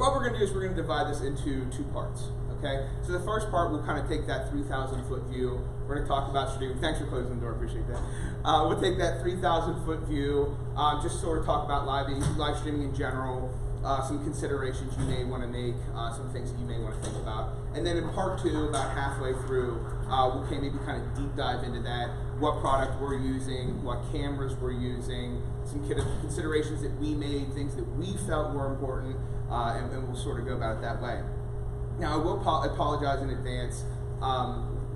what we're going to do is we're going to divide this into two parts. Okay, so the first part, we'll kind of take that 3,000 foot view. We're going to talk about streaming. Thanks for closing the door, appreciate that. We'll take that 3,000 foot view, just sort of talk about live streaming in general, some considerations you may want to make, some things that you may want to think about. And then in part two, about halfway through, we'll maybe kind of deep dive into that, what product we're using, what cameras we're using, some considerations that we made, things that we felt were important, and we'll sort of go about it that way. Now, I will apologize in advance.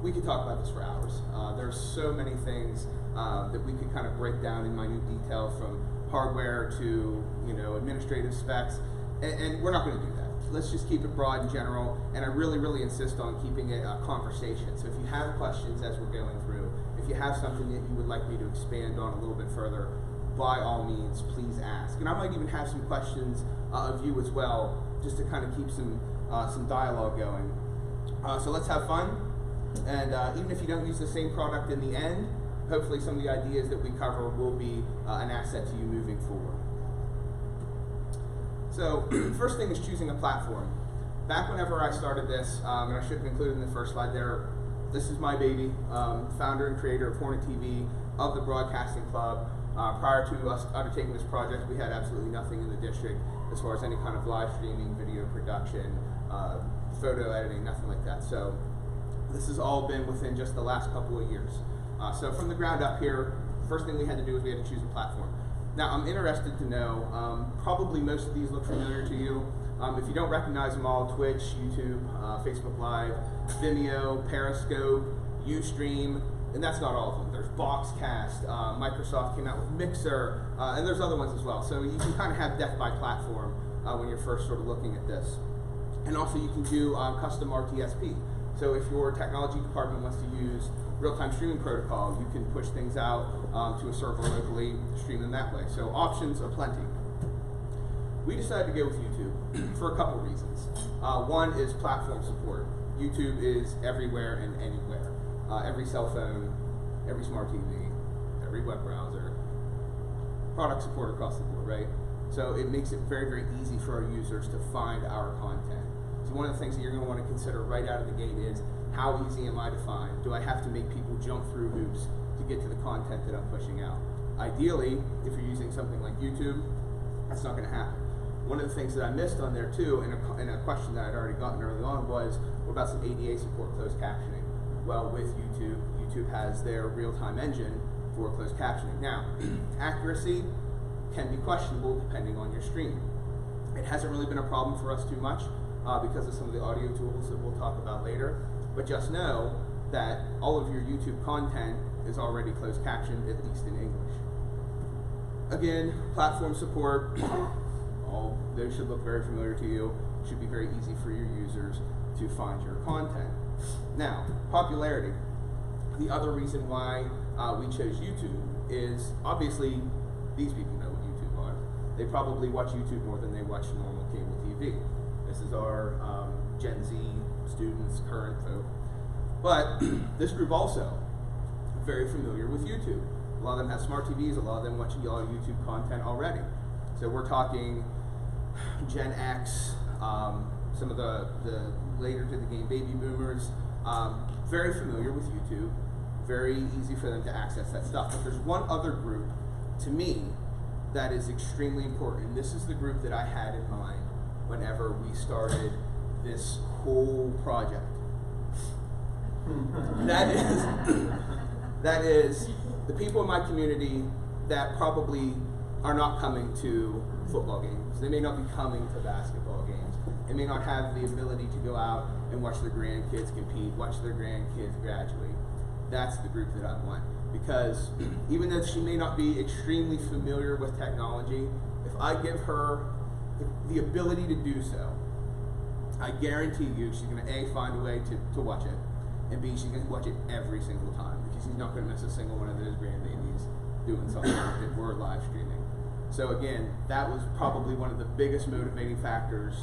We could talk about this for hours. There's so many things that we could kind of break down in minute detail, from hardware to administrative specs, and we're not going to do that. Let's just keep it broad and general, and I really, really insist on keeping it a conversation. So if you have questions as we're going through, if you have something that you would like me to expand on a little bit further, by all means, please ask. And I might even have some questions of you as well, just to kind of keep some dialogue going. So let's have fun, and even if you don't use the same product in the end, hopefully some of the ideas that we cover will be an asset to you moving forward. So first thing is choosing a platform. Back whenever I started this, and I should have included in the first slide there, this is my baby, founder and creator of Hornet TV, of the Broadcasting Club. Prior to us undertaking this project, we had absolutely nothing in the district as far as any kind of live streaming, video production, photo editing, nothing like that. So this has all been within just the last couple of years. So from the ground up here, first thing we had to do was we had to choose a platform. Now I'm interested to know, probably most of these look familiar to you. If you don't recognize them all, Twitch, YouTube, Facebook Live, Vimeo, Periscope, Ustream, and that's not all of them. There's Boxcast, Microsoft came out with Mixer, and there's other ones as well. So you can kind of have death by platform when you're first sort of looking at this. And also you can do custom RTSP. So if your technology department wants to use real-time streaming protocol, you can push things out to a server locally, stream them that way. So options are plenty. We decided to go with YouTube for a couple reasons. One is platform support. YouTube is everywhere and anywhere. Every cell phone, every smart TV, every web browser, product support across the board, right? So it makes it very, very easy for our users to find our content. So one of the things that you're going to want to consider right out of the gate is, how easy am I to find? Do I have to make people jump through hoops to get to the content that I'm pushing out? Ideally, if you're using something like YouTube, that's not going to happen. One of the things that I missed on there too, and a question that I'd already gotten early on, was what about some ADA support, closed captioning? Well, with YouTube, YouTube has their real-time engine for closed captioning. Now, accuracy can be questionable depending on your stream. It hasn't really been a problem for us too much because of some of the audio tools that we'll talk about later, but just know that all of your YouTube content is already closed captioned, at least in English. Again, platform support, all those should look very familiar to you. It should be very easy for your users to find your content. Now, popularity. The other reason why we chose YouTube is, obviously, these people know what YouTube are. They probably watch YouTube more than they watch normal cable TV. This is our Gen Z students, current folk. But this group also very familiar with YouTube. A lot of them have smart TVs, a lot of them watch a lot of YouTube content already. So we're talking Gen X, some of the later to the game baby boomers, very familiar with YouTube, very easy for them to access that stuff. But there's one other group, to me, that is extremely important. And this is the group that I had in mind whenever we started this whole project. That is the people in my community that probably are not coming to football games. They may not be coming to basketball games. They may not have the ability to go out and watch their grandkids compete, watch their grandkids graduate. That's the group that I want. Because even though she may not be extremely familiar with technology, if I give her the ability to do so, I guarantee you she's going to A, find a way to watch it, and B, she's going to watch it every single time, because she's not going to miss a single one of those grandbabies doing something that we're live streaming. So again, that was probably one of the biggest motivating factors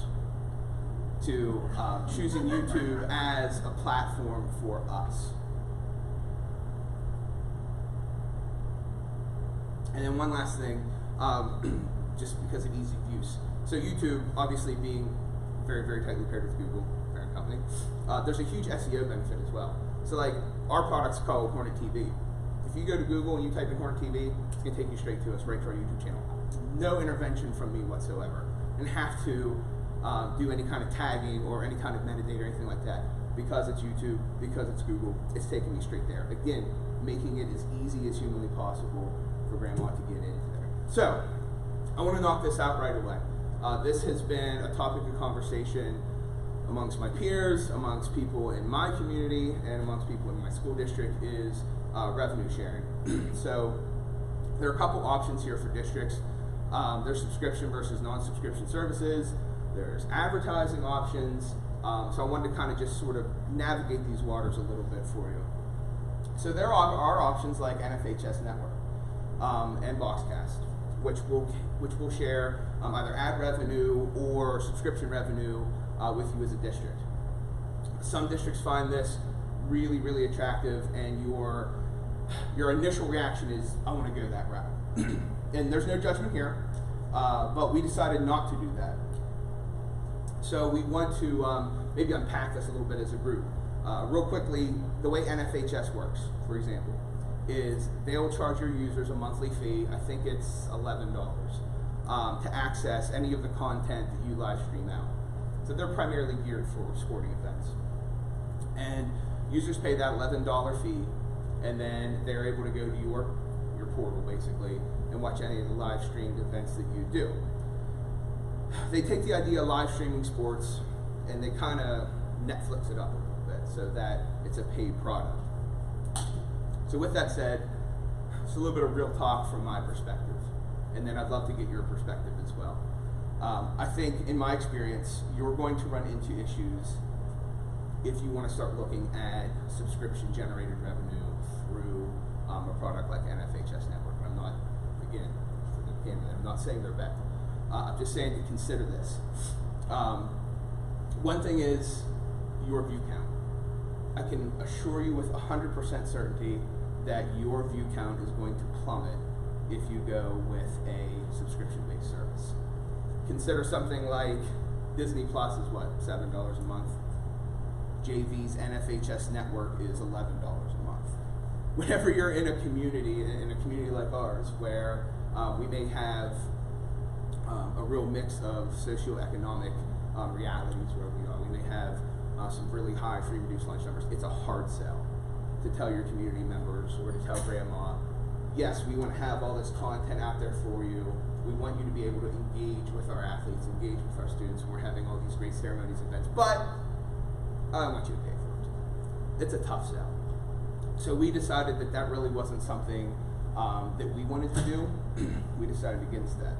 to choosing YouTube as a platform for us. And then one last thing, just because of ease of use. So YouTube, obviously being very, very tightly paired with Google, parent company. There's a huge SEO benefit as well. So like our product's called Hornet TV. If you go to Google and you type in Hornet TV, it's going to take you straight to us, right to our YouTube channel. No intervention from me whatsoever. And have to do any kind of tagging or any kind of metadata or anything like that. Because it's YouTube, because it's Google, it's taking me straight there. Again, making it as easy as humanly possible for grandma to get into there. So, I want to knock this out right away. This has been a topic of conversation amongst my peers, amongst people in my community, and amongst people in my school district is revenue sharing. So there are a couple options here for districts. There's subscription versus non-subscription services. There's advertising options. So I wanted to kind of just sort of navigate these waters a little bit for you. So there are options like NFHS Network and Boxcast, which will share either ad revenue or subscription revenue with you as a district. Some districts find this really, really attractive, and your initial reaction is, I want to go that route. And there's no judgment here, but we decided not to do that. So we want to maybe unpack this a little bit as a group. Real quickly, the way NFHS works, for example, is they'll charge your users a monthly fee, I think it's $11, to access any of the content that you live stream out. So they're primarily geared for sporting events. And users pay that $11 fee, and then they're able to go to your portal, basically, and watch any of the live streamed events that you do. They take the idea of live streaming sports, and they kind of Netflix it up a little bit so that it's a paid product. So with that said, it's a little bit of real talk from my perspective, and then I'd love to get your perspective as well. I think, in my experience, you're going to run into issues if you want to start looking at subscription-generated revenue through a product like NFHS Network. I'm not, again, I'm not saying they're bad. I'm just saying to consider this. One thing is your view count. I can assure you with 100% certainty that your view count is going to plummet if you go with a subscription-based service. Consider something like Disney Plus is what, $7 a month? JV's NFHS Network is $11 a month. Whenever you're in a community like ours, where we may have a real mix of socioeconomic realities where we are, we may have some really high free reduced lunch numbers. It's a hard sell to tell your community members or to tell grandma, yes, we want to have all this content out there for you. We want you to be able to engage with our athletes, engage with our students. We're having all these great ceremonies, events, but I want you to pay for it. It's a tough sell. So we decided that that really wasn't something that we wanted to do. We decided against that.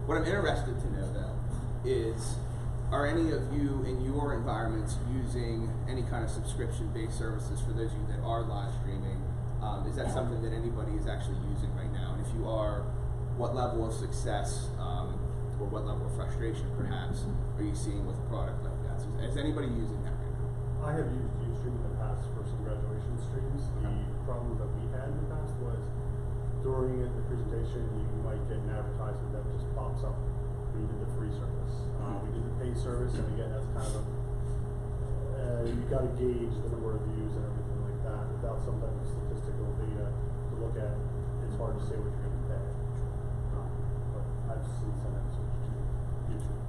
What I'm interested to know, though, is are any of you in your environments using any kind of subscription-based services for those of you that are live streaming? Is that something that anybody is actually using right now? And if you are, what level of success or what level of frustration, perhaps, are you seeing with a product like that? So is anybody using that right now? I have used Ustream in the past for some graduation streams. The problem that we had in the past was during the presentation, you might get an advertisement that just pops up. We did the free service. We did the paid service, and again, that's kind of you got to gauge the number of views and everything like that. Without some type of statistical data to look at, it's hard to say what you're going to pay. But I've seen some that switch to YouTube.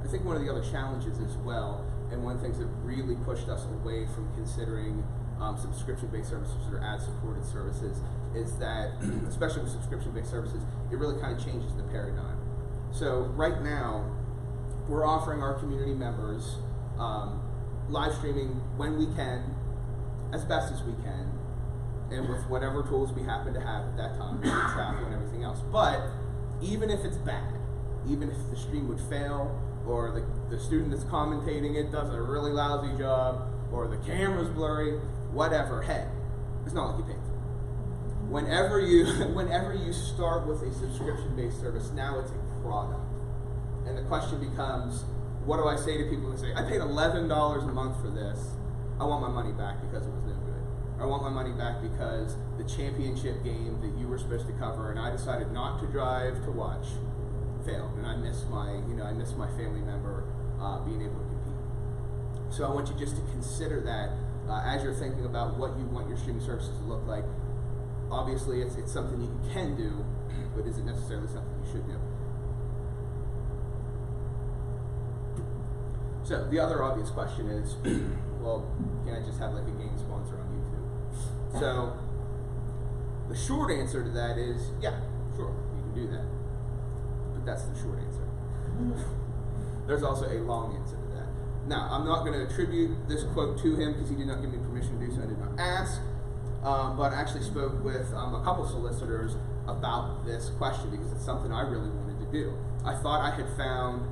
I think one of the other challenges as well, and one of the things that really pushed us away from considering subscription-based services or ad-supported services is that, especially with subscription-based services, it really kind of changes the paradigm. So right now, we're offering our community members live streaming when we can, as best as we can, and with whatever tools we happen to have at that time, travel and everything else. But even if it's bad, even if the stream would fail, or the student that's commentating it does a really lousy job, or the camera's blurry, whatever, hey, it's not like you paid. Whenever you start with a subscription-based service, now it's a product. And the question becomes, what do I say to people that say, I paid $11 a month for this, I want my money back because it was no good. I want my money back because the championship game that you were supposed to cover and I decided not to drive to watch failed, and I miss my family member being able to compete. So I want you just to consider that as you're thinking about what you want your streaming services to look like. Obviously, it's something you can do, but isn't necessarily something you should do. So the other obvious question is, well, can I just have like a game sponsor on YouTube? So the short answer to that is, yeah, sure, you can do that. But that's the short answer. There's also a long answer to that. Now, I'm not going to attribute this quote to him because he did not give me permission to do so. I did not ask. But I actually spoke with a couple solicitors about this question because it's something I really wanted to do. I thought I had found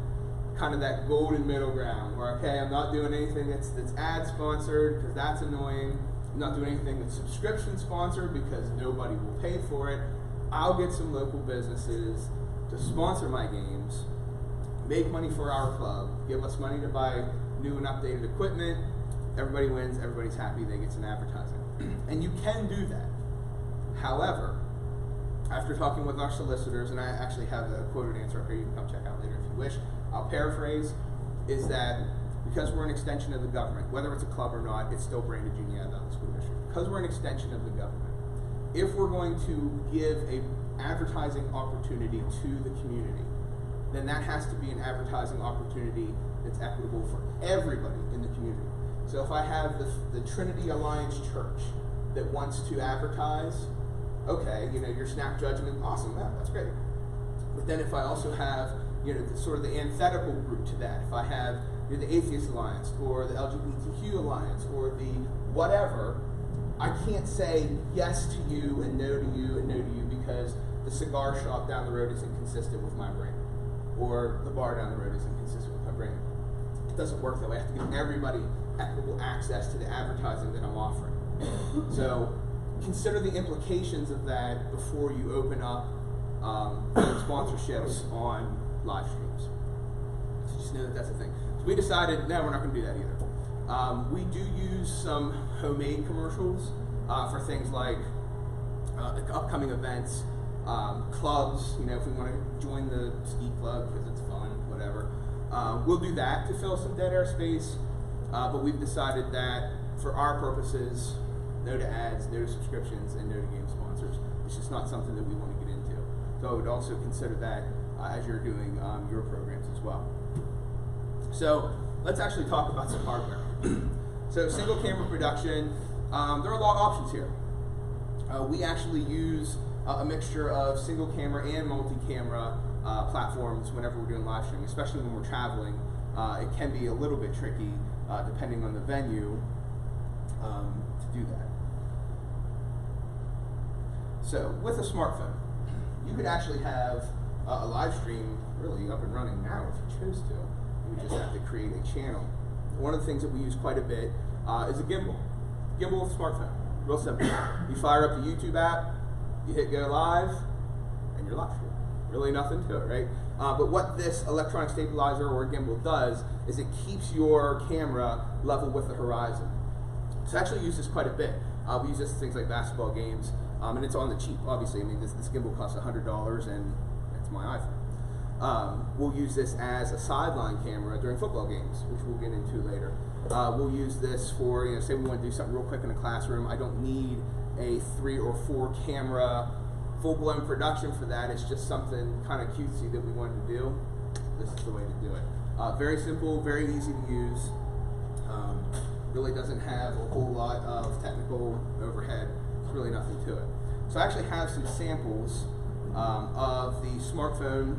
kind of that golden middle ground where, okay, I'm not doing anything that's ad sponsored because that's annoying. I'm not doing anything that's subscription sponsored because nobody will pay for it. I'll get some local businesses to sponsor my games, make money for our club, give us money to buy new and updated equipment. Everybody wins, everybody's happy, they get some advertising. And you can do that. However, after talking with our solicitors, and I actually have a quoted answer up here, you can come check out later if you wish, I'll paraphrase, is that because we're an extension of the government, whether it's a club or not, it's still branded Union Valley School District. Because we're an extension of the government, if we're going to give a advertising opportunity to the community, then that has to be an advertising opportunity that's equitable for everybody in the community. So if I have the Trinity Alliance Church that wants to advertise, okay, your snap judgment, awesome, that's great. But then if I also have, sort of the antithetical group to that, if I have the Atheist Alliance or the LGBTQ Alliance or the whatever, I can't say yes to you and no to you and no to you because the cigar shop down the road isn't consistent with my brand, or the bar down the road isn't consistent with my brand. It doesn't work that way. I have to give everybody equitable access to the advertising that I'm offering. So consider the implications of that before you open up sponsorships on live streams. So just know that that's a thing. So we decided, no, we're not going to do that either. We do use some homemade commercials for things like upcoming events, clubs, if we want to join the ski club because it's fun, whatever. We'll do that to fill some dead air space, but we've decided that for our purposes, no to ads, no to subscriptions, and no to game sponsors. It's just not something that we want to get into. So I would also consider that as you're doing your programs as well. So let's actually talk about some hardware. So single camera production, there are a lot of options here. We actually use a mixture of single camera and multi-camera platforms whenever we're doing live streaming, especially when we're traveling. It can be a little bit tricky depending on the venue to do that. So with a smartphone, you could actually have a live stream really up and running now if you chose to. You would just have to create a channel. One of the things that we use quite a bit is a gimbal. Gimbal with a smartphone. Real simple. You fire up the YouTube app, you hit go live, and you're live streaming. Really nothing to it, right? But what this electronic stabilizer or gimbal does is it keeps your camera level with the horizon. So I actually use this quite a bit. We use this in things like basketball games, and it's on the cheap, obviously. I mean, this gimbal costs $100, and it's my iPhone. We'll use this as a sideline camera during football games, which we'll get into later. We'll use this for, say we want to do something real quick in a classroom. I don't need a 3 or 4 camera full-blown production for that. It's just something kind of cutesy that we wanted to do. This is the way to do it. Very simple, very easy to use. Really doesn't have a whole lot of technical overhead. There's really nothing to it. So I actually have some samples of the smartphone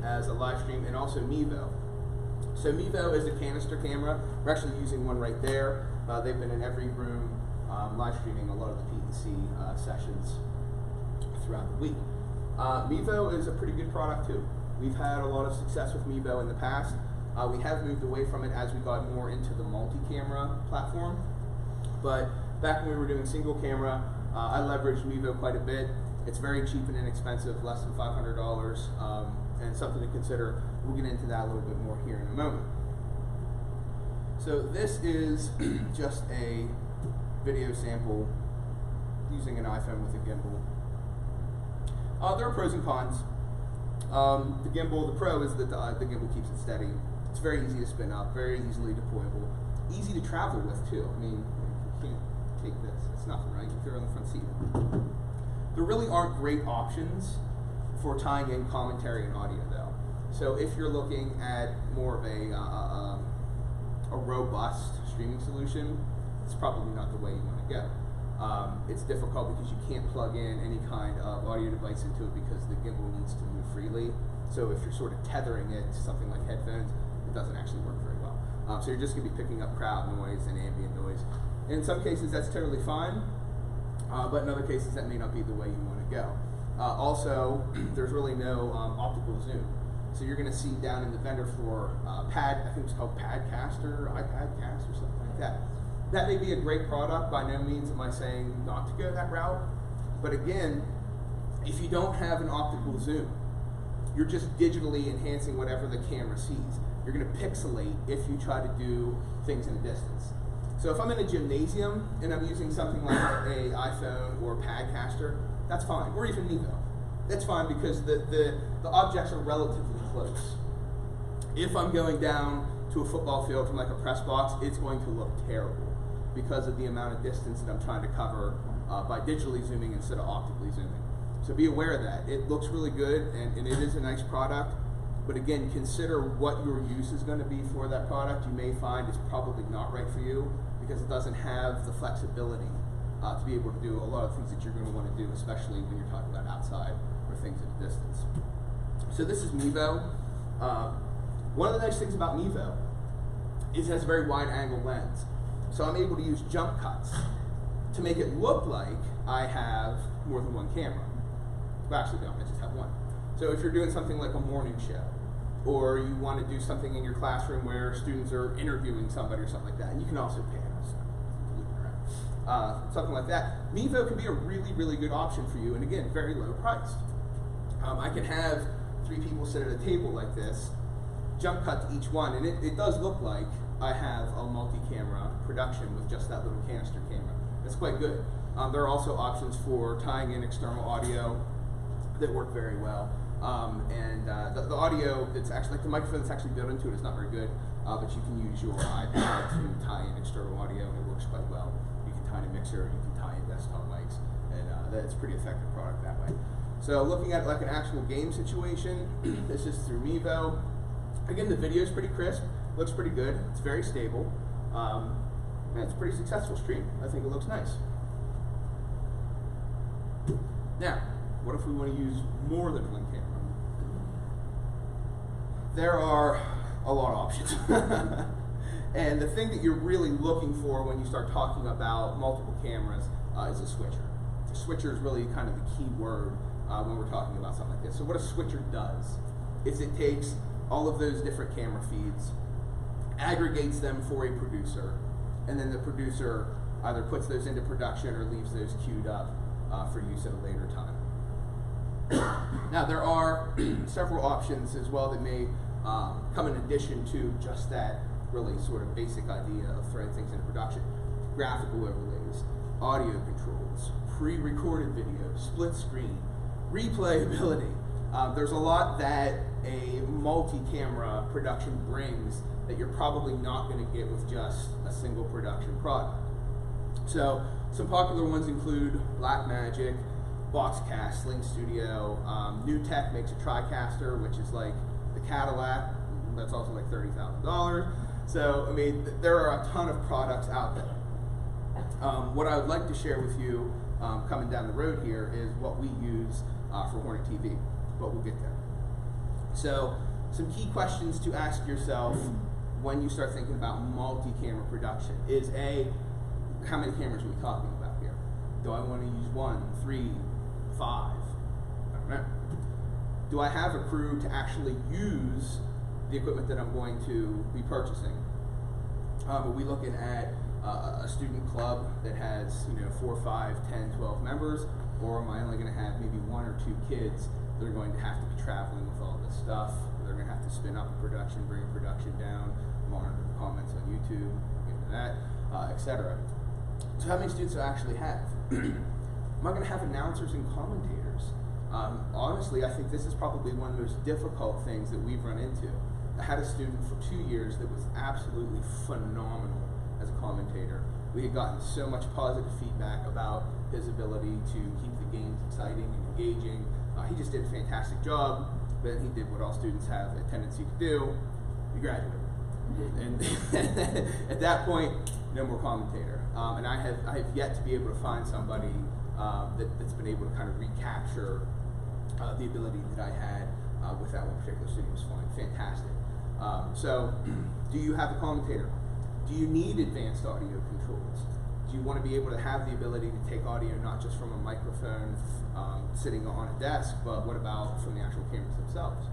as a live stream and also Mevo. So Mevo is a canister camera. We're actually using one right there. They've been in every room live streaming a lot of the PEC sessions throughout the week. Mevo is a pretty good product too. We've had a lot of success with Mevo in the past. We have moved away from it as we got more into the multi-camera platform. But back when we were doing single camera, I leveraged Mevo quite a bit. It's very cheap and inexpensive, less than $500, and something to consider. We'll get into that a little bit more here in a moment. So this is just a video sample using an iPhone with a gimbal. There are pros and cons. The gimbal, the pro is that the gimbal keeps it steady. It's very easy to spin up, very easily deployable, easy to travel with too. I mean, you can't take this, it's nothing, right? You throw it in the front seat. There really aren't great options for tying in commentary and audio though. So if you're looking at more of a robust streaming solution, it's probably not the way you want to go. It's difficult because you can't plug in any kind of audio device into it because the gimbal needs to move freely. So if you're sort of tethering it to something like headphones, it doesn't actually work very well. So you're just going to be picking up crowd noise and ambient noise. And in some cases that's totally fine, but in other cases that may not be the way you want to go. Also, there's really no optical zoom. So you're going to see down in the vendor floor I think it's called Padcaster, iPadcast or something like that. That may be a great product. By no means am I saying not to go that route. But again, if you don't have an optical zoom, you're just digitally enhancing whatever the camera sees. You're going to pixelate if you try to do things in a distance. So if I'm in a gymnasium and I'm using something like an iPhone or Padcaster, that's fine, or even Mevo. That's fine because the objects are relatively close. If I'm going down to a football field from like a press box, it's going to look terrible because of the amount of distance that I'm trying to cover by digitally zooming instead of optically zooming. So be aware of that. It looks really good and it is a nice product, but again, consider what your use is going to be for that product. You may find it's probably not right for you because it doesn't have the flexibility to be able to do a lot of things that you're going to want to do, especially when you're talking about outside or things at a distance. So this is Mevo. One of the nice things about Mevo is it has a very wide angle lens. So I'm able to use jump cuts to make it look like I have more than one camera. Well, actually don't, I just have one. So if you're doing something like a morning show, or you want to do something in your classroom where students are interviewing somebody or something like that, and you can also pan us, something like that, Mevo can be a really, really good option for you, and again, very low priced. I can have 3 people sit at a table like this, jump cut to each one, and it does look like I have a multi-camera production with just that little canister camera. It's quite good. There are also options for tying in external audio that work very well. The audio, it's actually, like the microphone that's actually built into it is not very good, but you can use your iPad to tie in external audio and it works quite well. You can tie in a mixer, you can tie in desktop mics, and that's a pretty effective product that way. So looking at like an actual game situation, this is through Mevo. Again, the video is pretty crisp, looks pretty good, it's very stable, and it's a pretty successful stream. I think it looks nice. Now, what if we want to use more than one camera? There are a lot of options. And the thing that you're really looking for when you start talking about multiple cameras is a switcher. A switcher is really kind of the key word when we're talking about something like this. So what a switcher does is it takes all of those different camera feeds, aggregates them for a producer, and then the producer either puts those into production or leaves those queued up for use at a later time. Now there are several options as well that may come in addition to just that really sort of basic idea of throwing things into production. Graphical overlays, audio controls, pre-recorded video, split screen, replayability. There's a lot that a multi-camera production brings that you're probably not going to get with just a single production product. So some popular ones include Blackmagic, Boxcast, Sling Studio. New Tech makes a TriCaster, which is like the Cadillac. That's also like $30,000. So, I mean, there are a ton of products out there. What I would like to share with you coming down the road here is what we use for Hornet TV, but we'll get there. So, some key questions to ask yourself when you start thinking about multi-camera production is A, how many cameras are we talking about here? Do I want to use 1, 3, 5? I don't know. Do I have a crew to actually use the equipment that I'm going to be purchasing? Are we looking at a student club that has 4, 5, 10, 12 members, or am I only going to have maybe 1 or 2 kids that are going to have to be traveling with all this stuff? They're going to have to spin up a production, bring a production down, monitor the comments on YouTube, get into that, etc. So how many students do I actually have? Am I going to have announcers and commentators? Honestly, I think this is probably one of the most difficult things that we've run into. I had a student for 2 years that was absolutely phenomenal as a commentator. We had gotten so much positive feedback about his ability to keep the games exciting and engaging. He just did a fantastic job, but he did what all students have a tendency to do. He graduated. And at that point, no more commentator. And I have yet to be able to find somebody that's been able to kind of recapture the ability that I had with that one particular student. It was fun, fantastic. So, do you have a commentator? Do you need advanced audio controls? Do you want to be able to have the ability to take audio not just from a microphone sitting on a desk, but what about from the actual cameras themselves?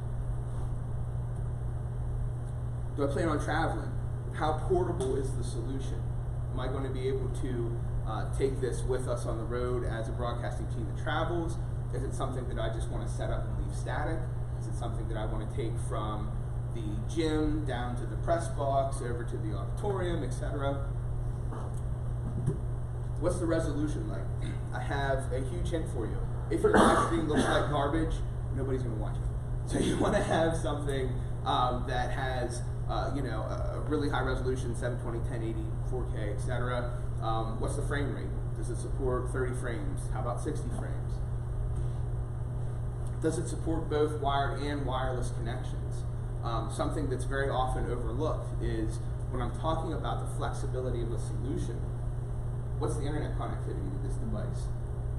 Do I plan on traveling? How portable is the solution? Am I going to be able to take this with us on the road as a broadcasting team that travels? Is it something that I just want to set up and leave static? Is it something that I want to take from the gym down to the press box, over to the auditorium, etc.? What's the resolution like? I have a huge hint for you. If your live stream looks like garbage, nobody's going to watch it. So you want to have something that has a really high resolution, 720, 1080, 4K, etc. What's the frame rate? Does it support 30 frames? How about 60 frames? Does it support both wired and wireless connections? Something that's very often overlooked is when I'm talking about the flexibility of a solution, what's the internet connectivity to this device?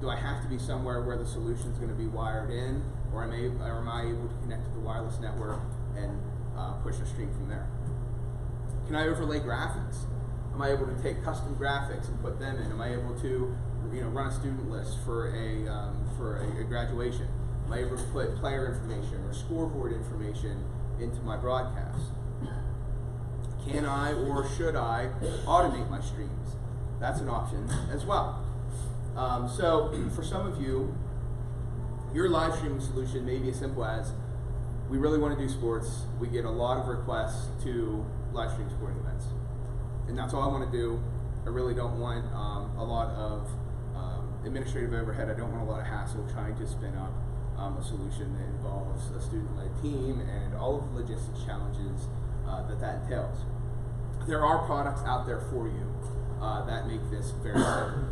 Do I have to be somewhere where the solution is going to be wired in, or am I able to connect to the wireless network and push a stream from there? Can I overlay graphics? Am I able to take custom graphics and put them in? Am I able to run a student list for a graduation? Am I able to put player information or scoreboard information into my broadcast? Can I or should I automate my streams? That's an option as well. So for some of you, your live streaming solution may be as simple as, we really want to do sports. We get a lot of requests to live stream sporting events. And that's all I want to do. I really don't want a lot of administrative overhead. I don't want a lot of hassle trying to spin up a solution that involves a student-led team and all of the logistics challenges that entails. There are products out there for you that make this very simple.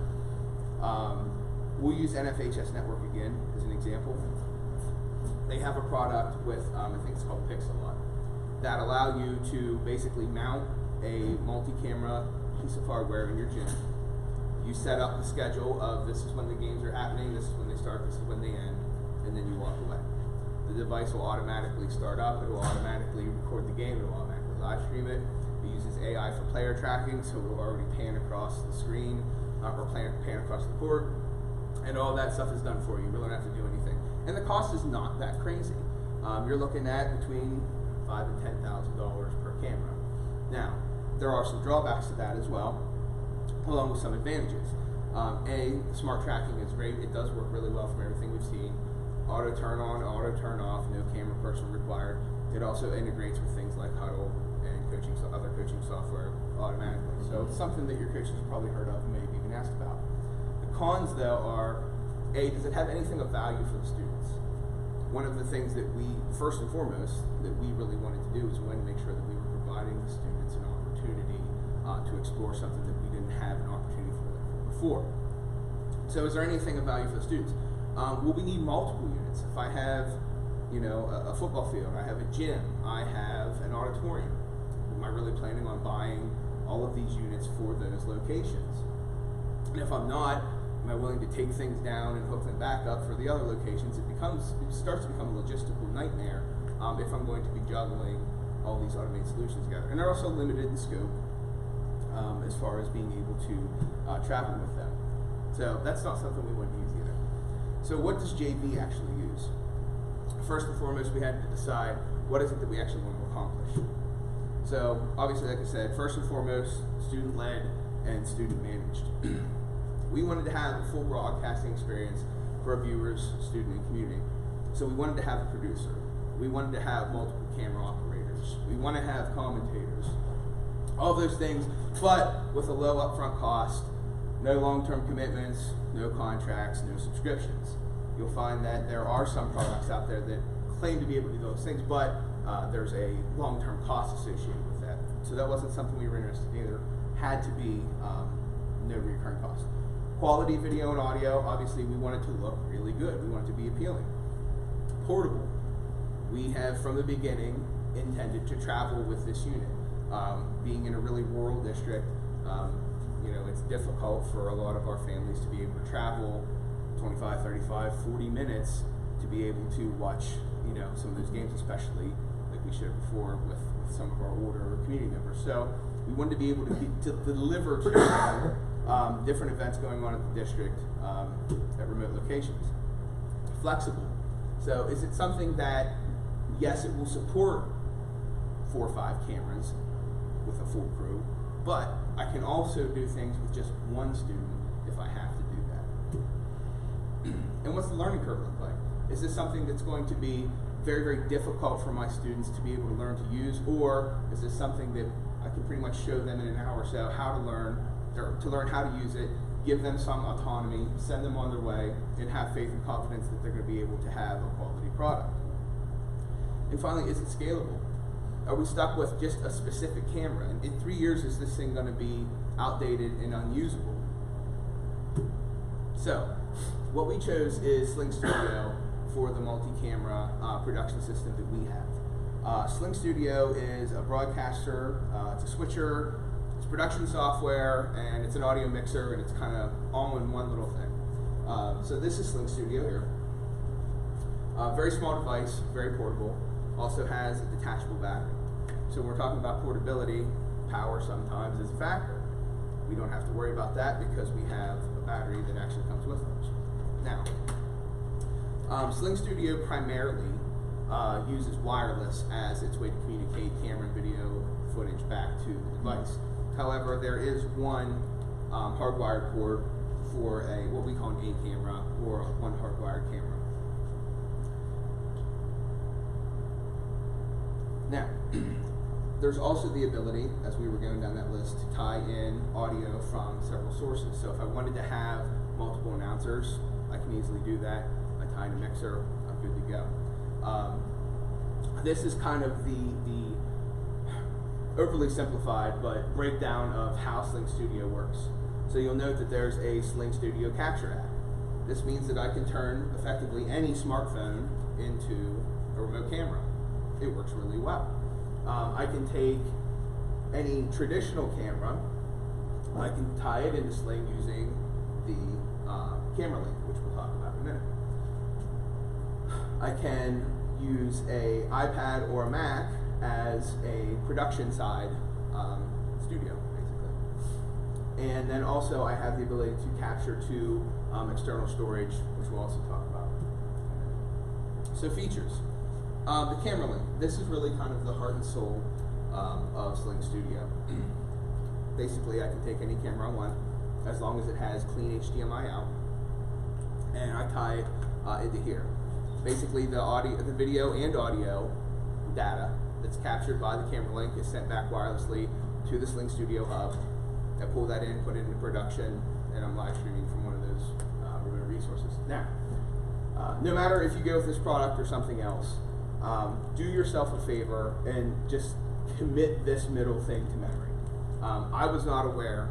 We'll use NFHS Network again as an example. They have a product with, I think it's called Pixelot, that allow you to basically mount a multi-camera piece of hardware in your gym. You set up the schedule of this is when the games are happening, this is when they start, this is when they end, and then you walk away. The device will automatically start up, it will automatically record the game, it will automatically live stream it. It uses AI for player tracking, so it will already pan across the screen, or pan across the court, and all that stuff is done for you. You really don't have to do anything. And the cost is not that crazy. You're looking at between $5,000 and $10,000 per camera. Now, there are some drawbacks to that as well, along with some advantages. Smart tracking is great. It does work really well from everything we've seen. Auto turn on, auto turn off, no camera person required. It also integrates with things like Huddle and other coaching software automatically. So it's something that your coaches have probably heard of and maybe even asked about. The cons, though, are, A, does it have anything of value for the students? One of the things that we, first and foremost, that we really wanted to do is we wanted to make sure that we were providing the students an opportunity to explore something that we didn't have an opportunity for before. So is there anything of value for the students? Will we need multiple units? If I have, a football field, I have a gym, I have an auditorium, am I really planning on buying all of these units for those locations? And if I'm not, am I willing to take things down and hook them back up for the other locations? It starts to become a logistical nightmare if I'm going to be juggling all these automated solutions together. And they're also limited in scope as far as being able to travel with them. So that's not something we want to use either. So what does JV actually use? First and foremost, we had to decide what is it that we actually want to accomplish. So obviously, like I said, first and foremost, student-led and student-managed. We wanted to have a full broadcasting experience for our viewers, student, and community. So we wanted to have a producer. We wanted to have multiple camera operators. We want to have commentators. All those things, but with a low upfront cost, no long-term commitments, no contracts, no subscriptions. you'll find that there are some products out there that claim to be able to do those things, but there's a long-term cost associated with that. So that wasn't something we were interested in either. Had to be no recurring cost. Quality video and audio, obviously we want it to look really good. We want it to be appealing. Portable. We have from the beginning intended to travel with this unit. Being in a really rural district, you know, it's difficult for a lot of our families to be able to travel 25, 35, 40 minutes to be able to watch, you know, some of those games, especially like we showed before with some of our older community members. So we wanted to be able to deliver to them different events going on in the district at remote locations. Flexible. So is it something that, yes, it will support 4 or 5 cameras with a full crew, but I can also do things with just one student if I have to do that. And what's the learning curve look like? Is this something that's going to be very, very difficult for my students to be able to learn to use, or is this something that I can pretty much show them in an hour or so how to learn, or to learn how to use it, give them some autonomy, send them on their way, and have faith and confidence that they're going to be able to have a quality product? And finally, is it scalable? Are we stuck with just a specific camera? And in 3 years, is this thing going to be outdated and unusable? So, what we chose is Sling Studio for the multi-camera production system that we have. Sling Studio is a broadcaster, it's a switcher, it's production software, and it's an audio mixer, and it's kind of all in one little thing. So this is Sling Studio here. Very small device, very portable. Also has a detachable battery. So when we're talking about portability, power sometimes is a factor. We don't have to worry about that because we have a battery that actually comes with us. Now, Sling Studio primarily uses wireless as its way to communicate camera and video footage back to the device. However, there is one hardwired port for what we call an A camera, or one hardwired camera. Now, there's also the ability, as we were going down that list, to tie in audio from several sources. So if I wanted to have multiple announcers, I can easily do that. I tie in a mixer, I'm good to go. This is kind of the overly simplified but breakdown of how Sling Studio works. So you'll note that there's a Sling Studio capture app. This means that I can turn effectively any smartphone into a remote camera. It works really well. I can take any traditional camera, I can tie it into Sling using the camera link, which we'll talk about in a minute. I can use a iPad or a Mac as a production side studio, basically. And then also I have the ability to capture to external storage, which we'll also talk about. So features. The camera link. This is really kind of the heart and soul of Sling Studio. Basically, I can take any camera I want, as long as it has clean HDMI out, and I tie it into here. Basically, the video and audio data that's captured by the camera link is sent back wirelessly to the Sling Studio hub. I pull that in, put it into production, and I'm live streaming from one of those remote resources. Now, no matter if you go with this product or something else, do yourself a favor and just commit this middle thing to memory. I was not aware,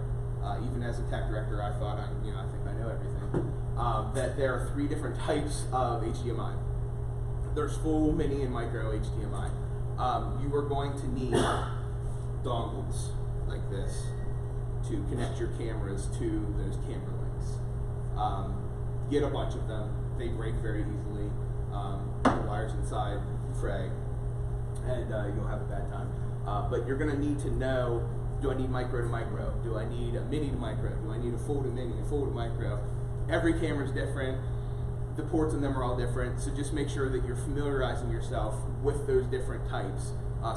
even as a tech director, I thought I think I know everything, that there are 3 different types of HDMI. There's full, mini, and micro HDMI. You are going to need dongles like this to connect your cameras to those camera links. Get a bunch of them. They break very easily. The wires inside fray, and you'll have a bad time. But you're going to need to know, do I need micro to micro? Do I need a mini to micro? Do I need a full to mini, a full to micro? Every camera is different. The ports in them are all different, so just make sure that you're familiarizing yourself with those different types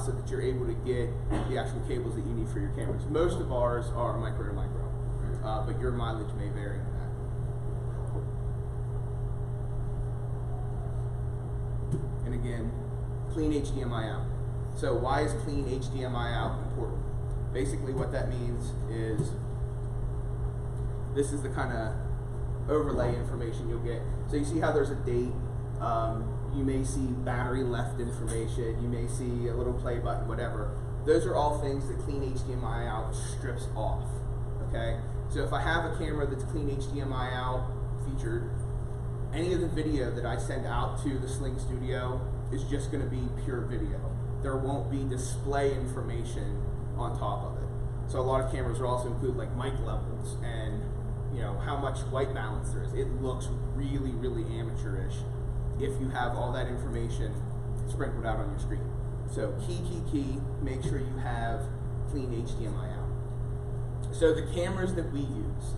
so that you're able to get the actual cables that you need for your cameras. Most of ours are micro to micro, but your mileage may vary in that. And again, clean HDMI out. So why is clean HDMI out important? Basically what that means is, this is the kind of overlay information you'll get. So you see how there's a date, you may see battery left information, you may see a little play button, whatever. Those are all things that Clean HDMI Out strips off, okay? So if I have a camera that's Clean HDMI Out featured, any of the video that I send out to the Sling Studio is just gonna be pure video. There won't be display information on top of it. So a lot of cameras will also include like mic levels and how much white balance there is. It looks really, really amateurish if you have all that information sprinkled out on your screen. So key, make sure you have Clean HDMI Out. So the cameras that we use,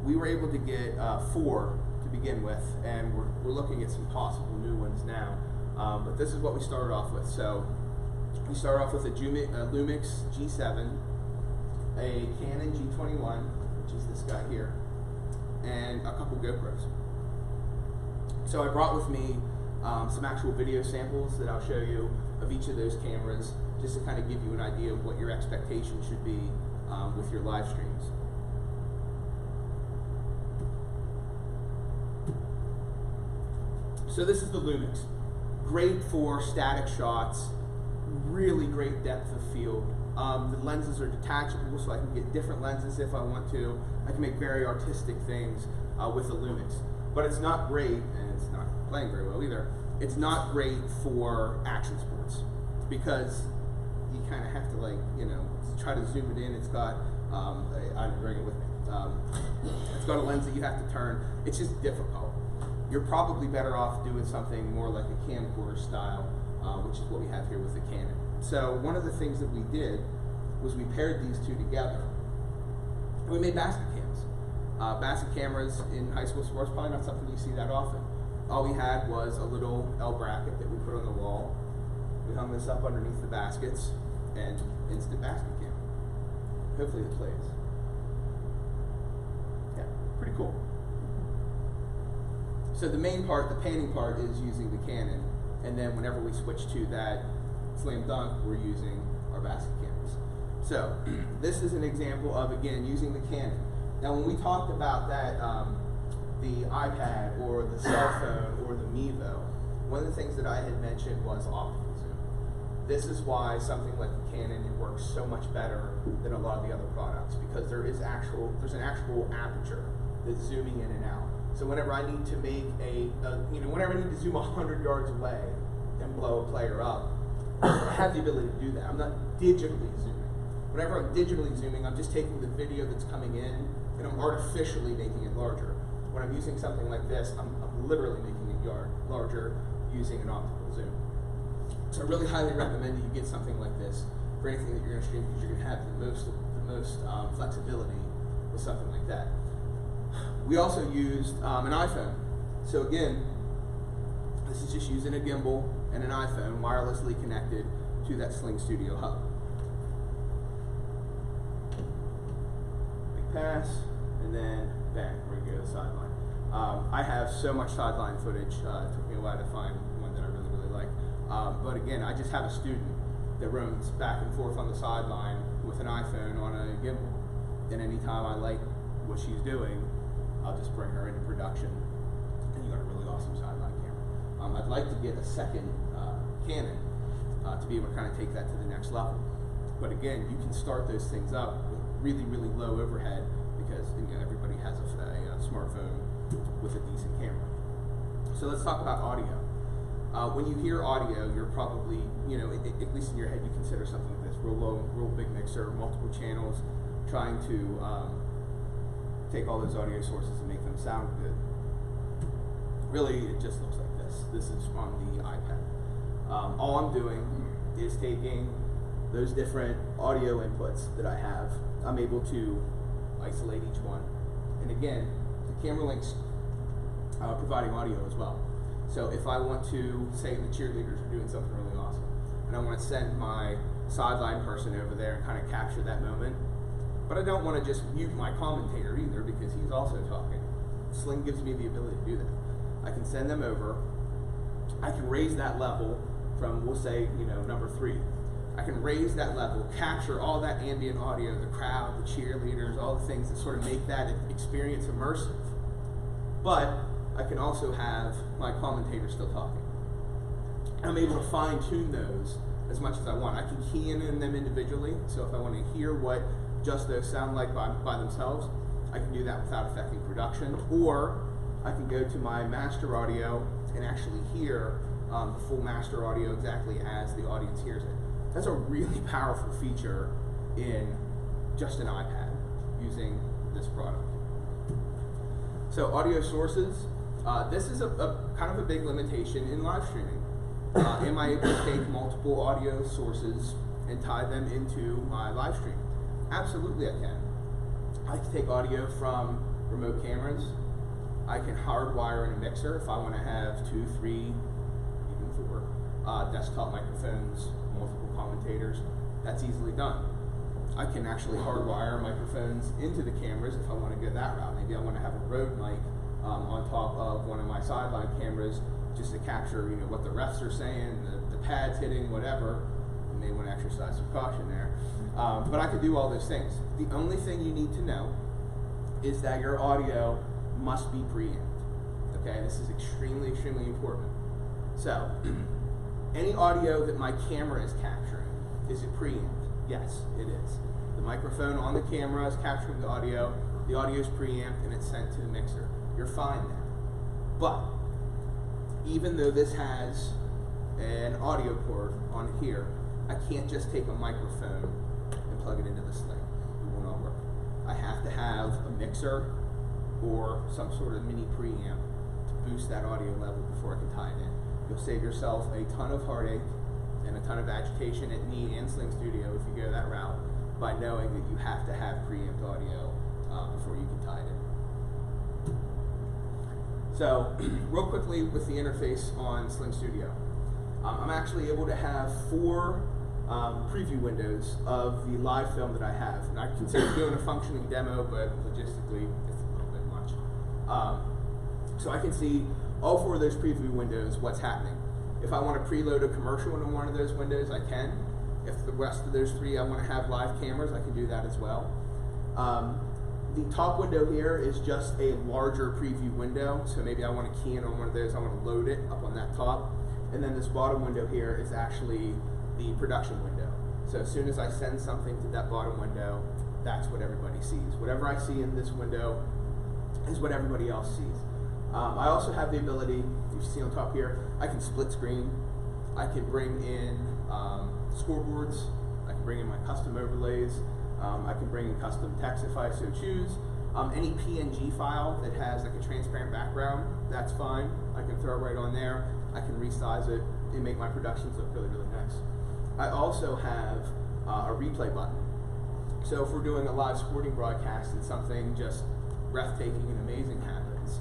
we were able to get 4 to begin with, and we're looking at some possible new ones now. But this is what we started off with. So we started off with a Lumix G7, a Canon G21, which is this guy here, and a couple GoPros. So I brought with me some actual video samples that I'll show you of each of those cameras, just to kind of give you an idea of what your expectations should be with your live streams. So this is the Lumix. Great for static shots, really great depth of field. The lenses are detachable, so I can get different lenses if I want to. I can make very artistic things with the Lumix. But it's not great, and it's not playing very well either, it's not great for action sports, because you kind of have to try to zoom it in. It's got, I didn't bring it with me. It's got a lens that you have to turn. It's just difficult. You're probably better off doing something more like a camcorder style, which is what we have here with the Canon. So one of the things that we did was we paired these two together, and we made basket cams. Basket cameras in high school sports, probably not something you see that often. All we had was a little L bracket that we put on the wall. We hung this up underneath the baskets, and instant basket cam. Hopefully it plays. Yeah, pretty cool. So the main part, the panning part, is using the Canon, and then whenever we switch to that slam dunk, we're using our basket cameras. So this is an example of, again, using the Canon. Now when we talked about that, the iPad or the cell phone or the Mevo, one of the things that I had mentioned was optical zoom. This is why something like the Canon, it works so much better than a lot of the other products, because there's an actual aperture that's zooming in and out. So whenever I need to make whenever I need to zoom 100 yards away and blow a player up, I have the ability to do that. I'm not digitally zooming. Whenever I'm digitally zooming, I'm just taking the video that's coming in and I'm artificially making it larger. When I'm using something like this, I'm literally making it larger using an optical zoom. So I really highly recommend that you get something like this for anything that you're going to stream, because you're going to have the most flexibility with something like that. We also used an iPhone. So again, this is just using a gimbal and an iPhone wirelessly connected to that Sling Studio hub. Big pass, and then bang, we're gonna go to the sideline. I have so much sideline footage. It took me a while to find one that I really, really like. But again, I just have a student that roams back and forth on the sideline with an iPhone on a gimbal. And anytime I like what she's doing, I'll just bring her into production, and you got a really awesome sideline camera. I'd like to get a second Canon to be able to kind of take that to the next level. But again, you can start those things up with really, really low overhead, because everybody has a smartphone with a decent camera. So let's talk about audio. When you hear audio, you're probably, at least in your head, you consider something like this: real low, real big mixer, multiple channels, trying to take all those audio sources and make them sound good. Really, it just looks like this. This is on the iPad. All I'm doing is taking those different audio inputs that I have. I'm able to isolate each one. And again, the camera link's providing audio as well. So if I want to, say the cheerleaders are doing something really awesome, and I want to send my sideline person over there and kind of capture that moment, but I don't want to just mute my commentator either, because he's also talking. Sling gives me the ability to do that. I can send them over. I can raise that level from, we'll say, number 3. I can raise that level, capture all that ambient audio, the crowd, the cheerleaders, all the things that sort of make that experience immersive. But I can also have my commentator still talking. I'm able to fine tune those as much as I want. I can key in them individually, so if I want to hear what just those sound like by themselves, I can do that without affecting production, or I can go to my master audio and actually hear the full master audio exactly as the audience hears it. That's a really powerful feature in just an iPad using this product. So audio sources, this is a kind of a big limitation in live streaming. Am I able to take multiple audio sources and tie them into my live stream? Absolutely I can. I can take audio from remote cameras. I can hardwire in a mixer if I want to have 2, 3, even 4 desktop microphones, multiple commentators. That's easily done. I can actually hardwire microphones into the cameras if I want to go that route. Maybe I want to have a Rode mic on top of one of my sideline cameras just to capture, what the refs are saying, the pads hitting, whatever. You may want to exercise some caution there. But I could do all those things. The only thing you need to know is that your audio must be preamped. Okay, this is extremely, extremely important. So, any audio that my camera is capturing, is it preamped? Yes, it is. The microphone on the camera is capturing the audio is preamped, and it's sent to the mixer. You're fine there. But, even though this has an audio port on here, I can't just take a microphone and plug it into the Sling. It will not work. I have to have a mixer or some sort of mini preamp to boost that audio level before I can tie it in. You'll save yourself a ton of heartache and a ton of agitation at me and Sling Studio if you go that route by knowing that you have to have preamped audio before you can tie it in. So, real quickly with the interface on Sling Studio. I'm actually able to have 4 preview windows of the live film that I have. And I consider doing a functioning demo, but logistically, it's a little bit much. So I can see all 4 of those preview windows, what's happening. If I want to preload a commercial into one of those windows, I can. If the rest of those 3 I want to have live cameras, I can do that as well. The top window here is just a larger preview window, so maybe I want to key in on one of those, I want to load it up on that top. And then this bottom window here is actually the production window. So as soon as I send something to that bottom window, that's what everybody sees. Whatever I see in this window is what everybody else sees. I also have the ability, you see on top here, I can split screen. I can bring in scoreboards. I can bring in my custom overlays. I can bring in custom text if I so choose. Any PNG file that has like a transparent background, that's fine. I can throw it right on there. I can resize it and make my productions look really, really nice. I also have a replay button. So if we're doing a live sporting broadcast and something just breathtaking and amazing happens,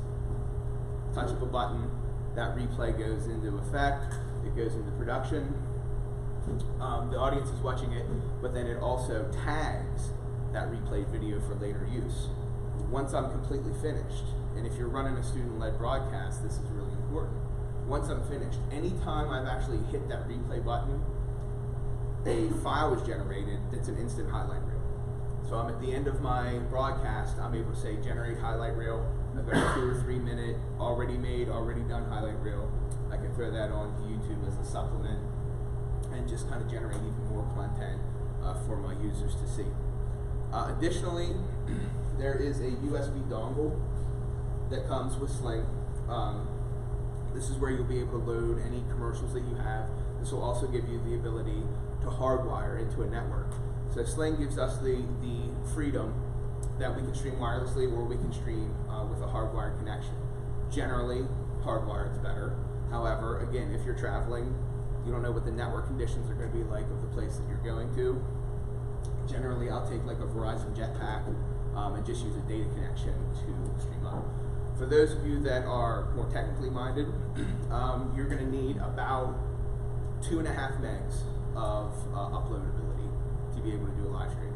touch of a button, that replay goes into effect, it goes into production. The audience is watching it, but then it also tags that replayed video for later use. Once I'm completely finished, and if you're running a student-led broadcast, this is really important. Once I'm finished, anytime I've actually hit that replay button, a file is generated that's an instant highlight reel. So I'm at the end of my broadcast, I'm able to say generate highlight reel. I've got a 2 or 3 minute, already made, already done highlight reel. I can throw that on YouTube as a supplement and just kind of generate even more content for my users to see. Additionally, there is a USB dongle that comes with Sling. This is where you'll be able to load any commercials that you have. This will also give you the ability to hardwire into a network. So Sling gives us the freedom that we can stream wirelessly or we can stream with a hardwired connection. Generally, hardwired is better. However, again, if you're traveling, you don't know what the network conditions are going to be like of the place that you're going to. Generally, I'll take like a Verizon Jetpack and just use a data connection to stream up. For those of you that are more technically minded, you're going to need about 2.5 megs of uploadability to be able to do a live stream.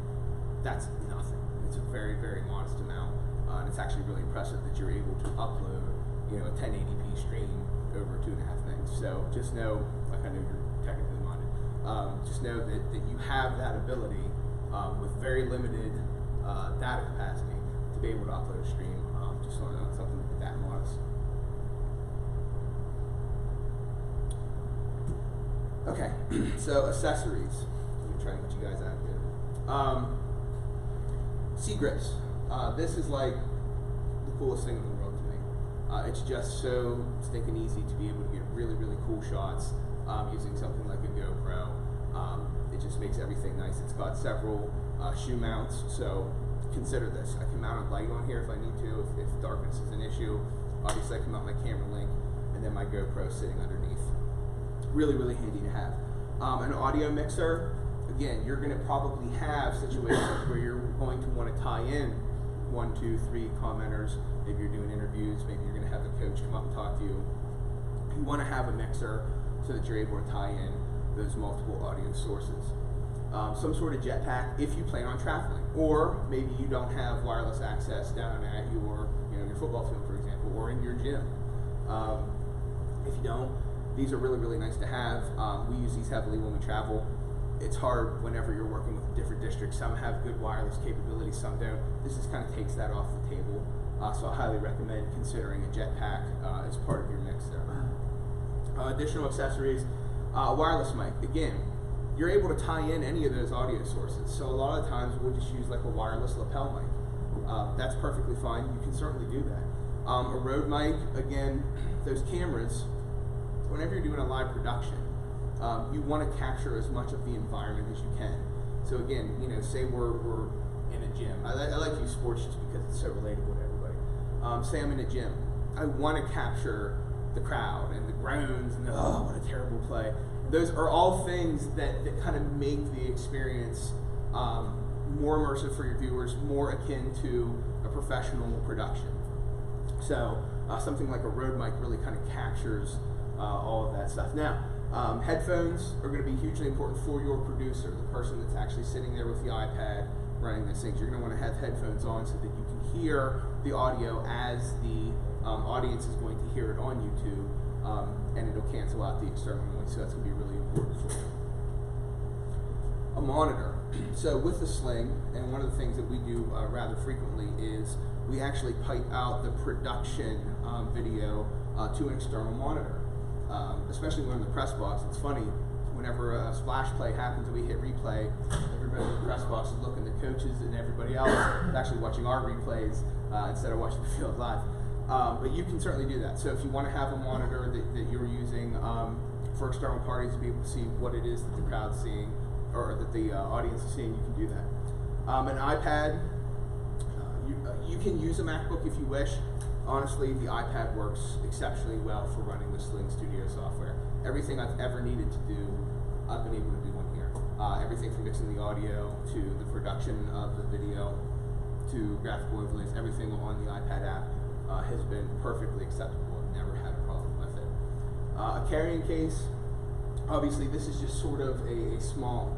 That's nothing. It's a very, very modest amount, and it's actually really impressive that you're able to upload, a 1080p stream over 2.5 megs. So just know, like I know you're technically minded. just know that you have that ability with very limited data capacity to be able to upload a stream. Just on something that modest. Okay, so accessories. Let me try and get you guys out here. Sea grips. This is like the coolest thing in the world to me. It's just so stinking easy to be able to get really, really cool shots using something like a GoPro. It just makes everything nice. It's got several shoe mounts, so consider this. I can mount a light on here if I need to, if darkness is an issue. Obviously I can mount my camera link and then my GoPro sitting underneath. Really, really handy to have. An audio mixer, again, you're going to probably have situations where you're going to want to tie in 1, 2, 3 commenters. Maybe you're doing interviews, maybe you're going to have a coach come up and talk to you. You want to have a mixer so that you're able to tie in those multiple audio sources. Some sort of jetpack if you plan on traveling, or maybe you don't have wireless access down at your football field, for example, or in your gym. If you don't, these are really, really nice to have. We use these heavily when we travel. It's hard whenever you're working with different districts. Some have good wireless capabilities, some don't. This just kind of takes that off the table. So I highly recommend considering a jetpack as part of your mix there. Additional accessories, wireless mic. Again, you're able to tie in any of those audio sources. So a lot of times we'll just use like a wireless lapel mic. That's perfectly fine. You can certainly do that. A Rode mic, again, those cameras, whenever you're doing a live production, you want to capture as much of the environment as you can. So again, say we're in a gym. I like to use sports just because it's so relatable to everybody. Say I'm in a gym. I want to capture the crowd and the groans and oh, what a terrible play. Those are all things that kind of make the experience more immersive for your viewers, more akin to a professional production. So something like a Rode mic really kind of captures all of that stuff. Now, headphones are going to be hugely important for your producer, the person that's actually sitting there with the iPad running these things. You're going to want to have headphones on so that you can hear the audio as the audience is going to hear it on YouTube, and it'll cancel out the external noise, so that's going to be really important for you. A monitor. So with the sling, and one of the things that we do rather frequently is we actually pipe out the production video to an external monitor. Especially when in the press box. It's funny, whenever a splash play happens and we hit replay, everybody in the press box is looking, the coaches and everybody else is actually watching our replays instead of watching the field live. But you can certainly do that. So if you want to have a monitor that you're using for external parties to be able to see what it is that the crowd's seeing, or that the audience is seeing, you can do that. An iPad, you can use a MacBook if you wish. Honestly, the iPad works exceptionally well for running the Sling Studio software. Everything I've ever needed to do, I've been able to do on here. Everything from mixing the audio to the production of the video to graphical overlays, everything on the iPad app has been perfectly acceptable. I've never had a problem with it. A carrying case, obviously this is just sort of a small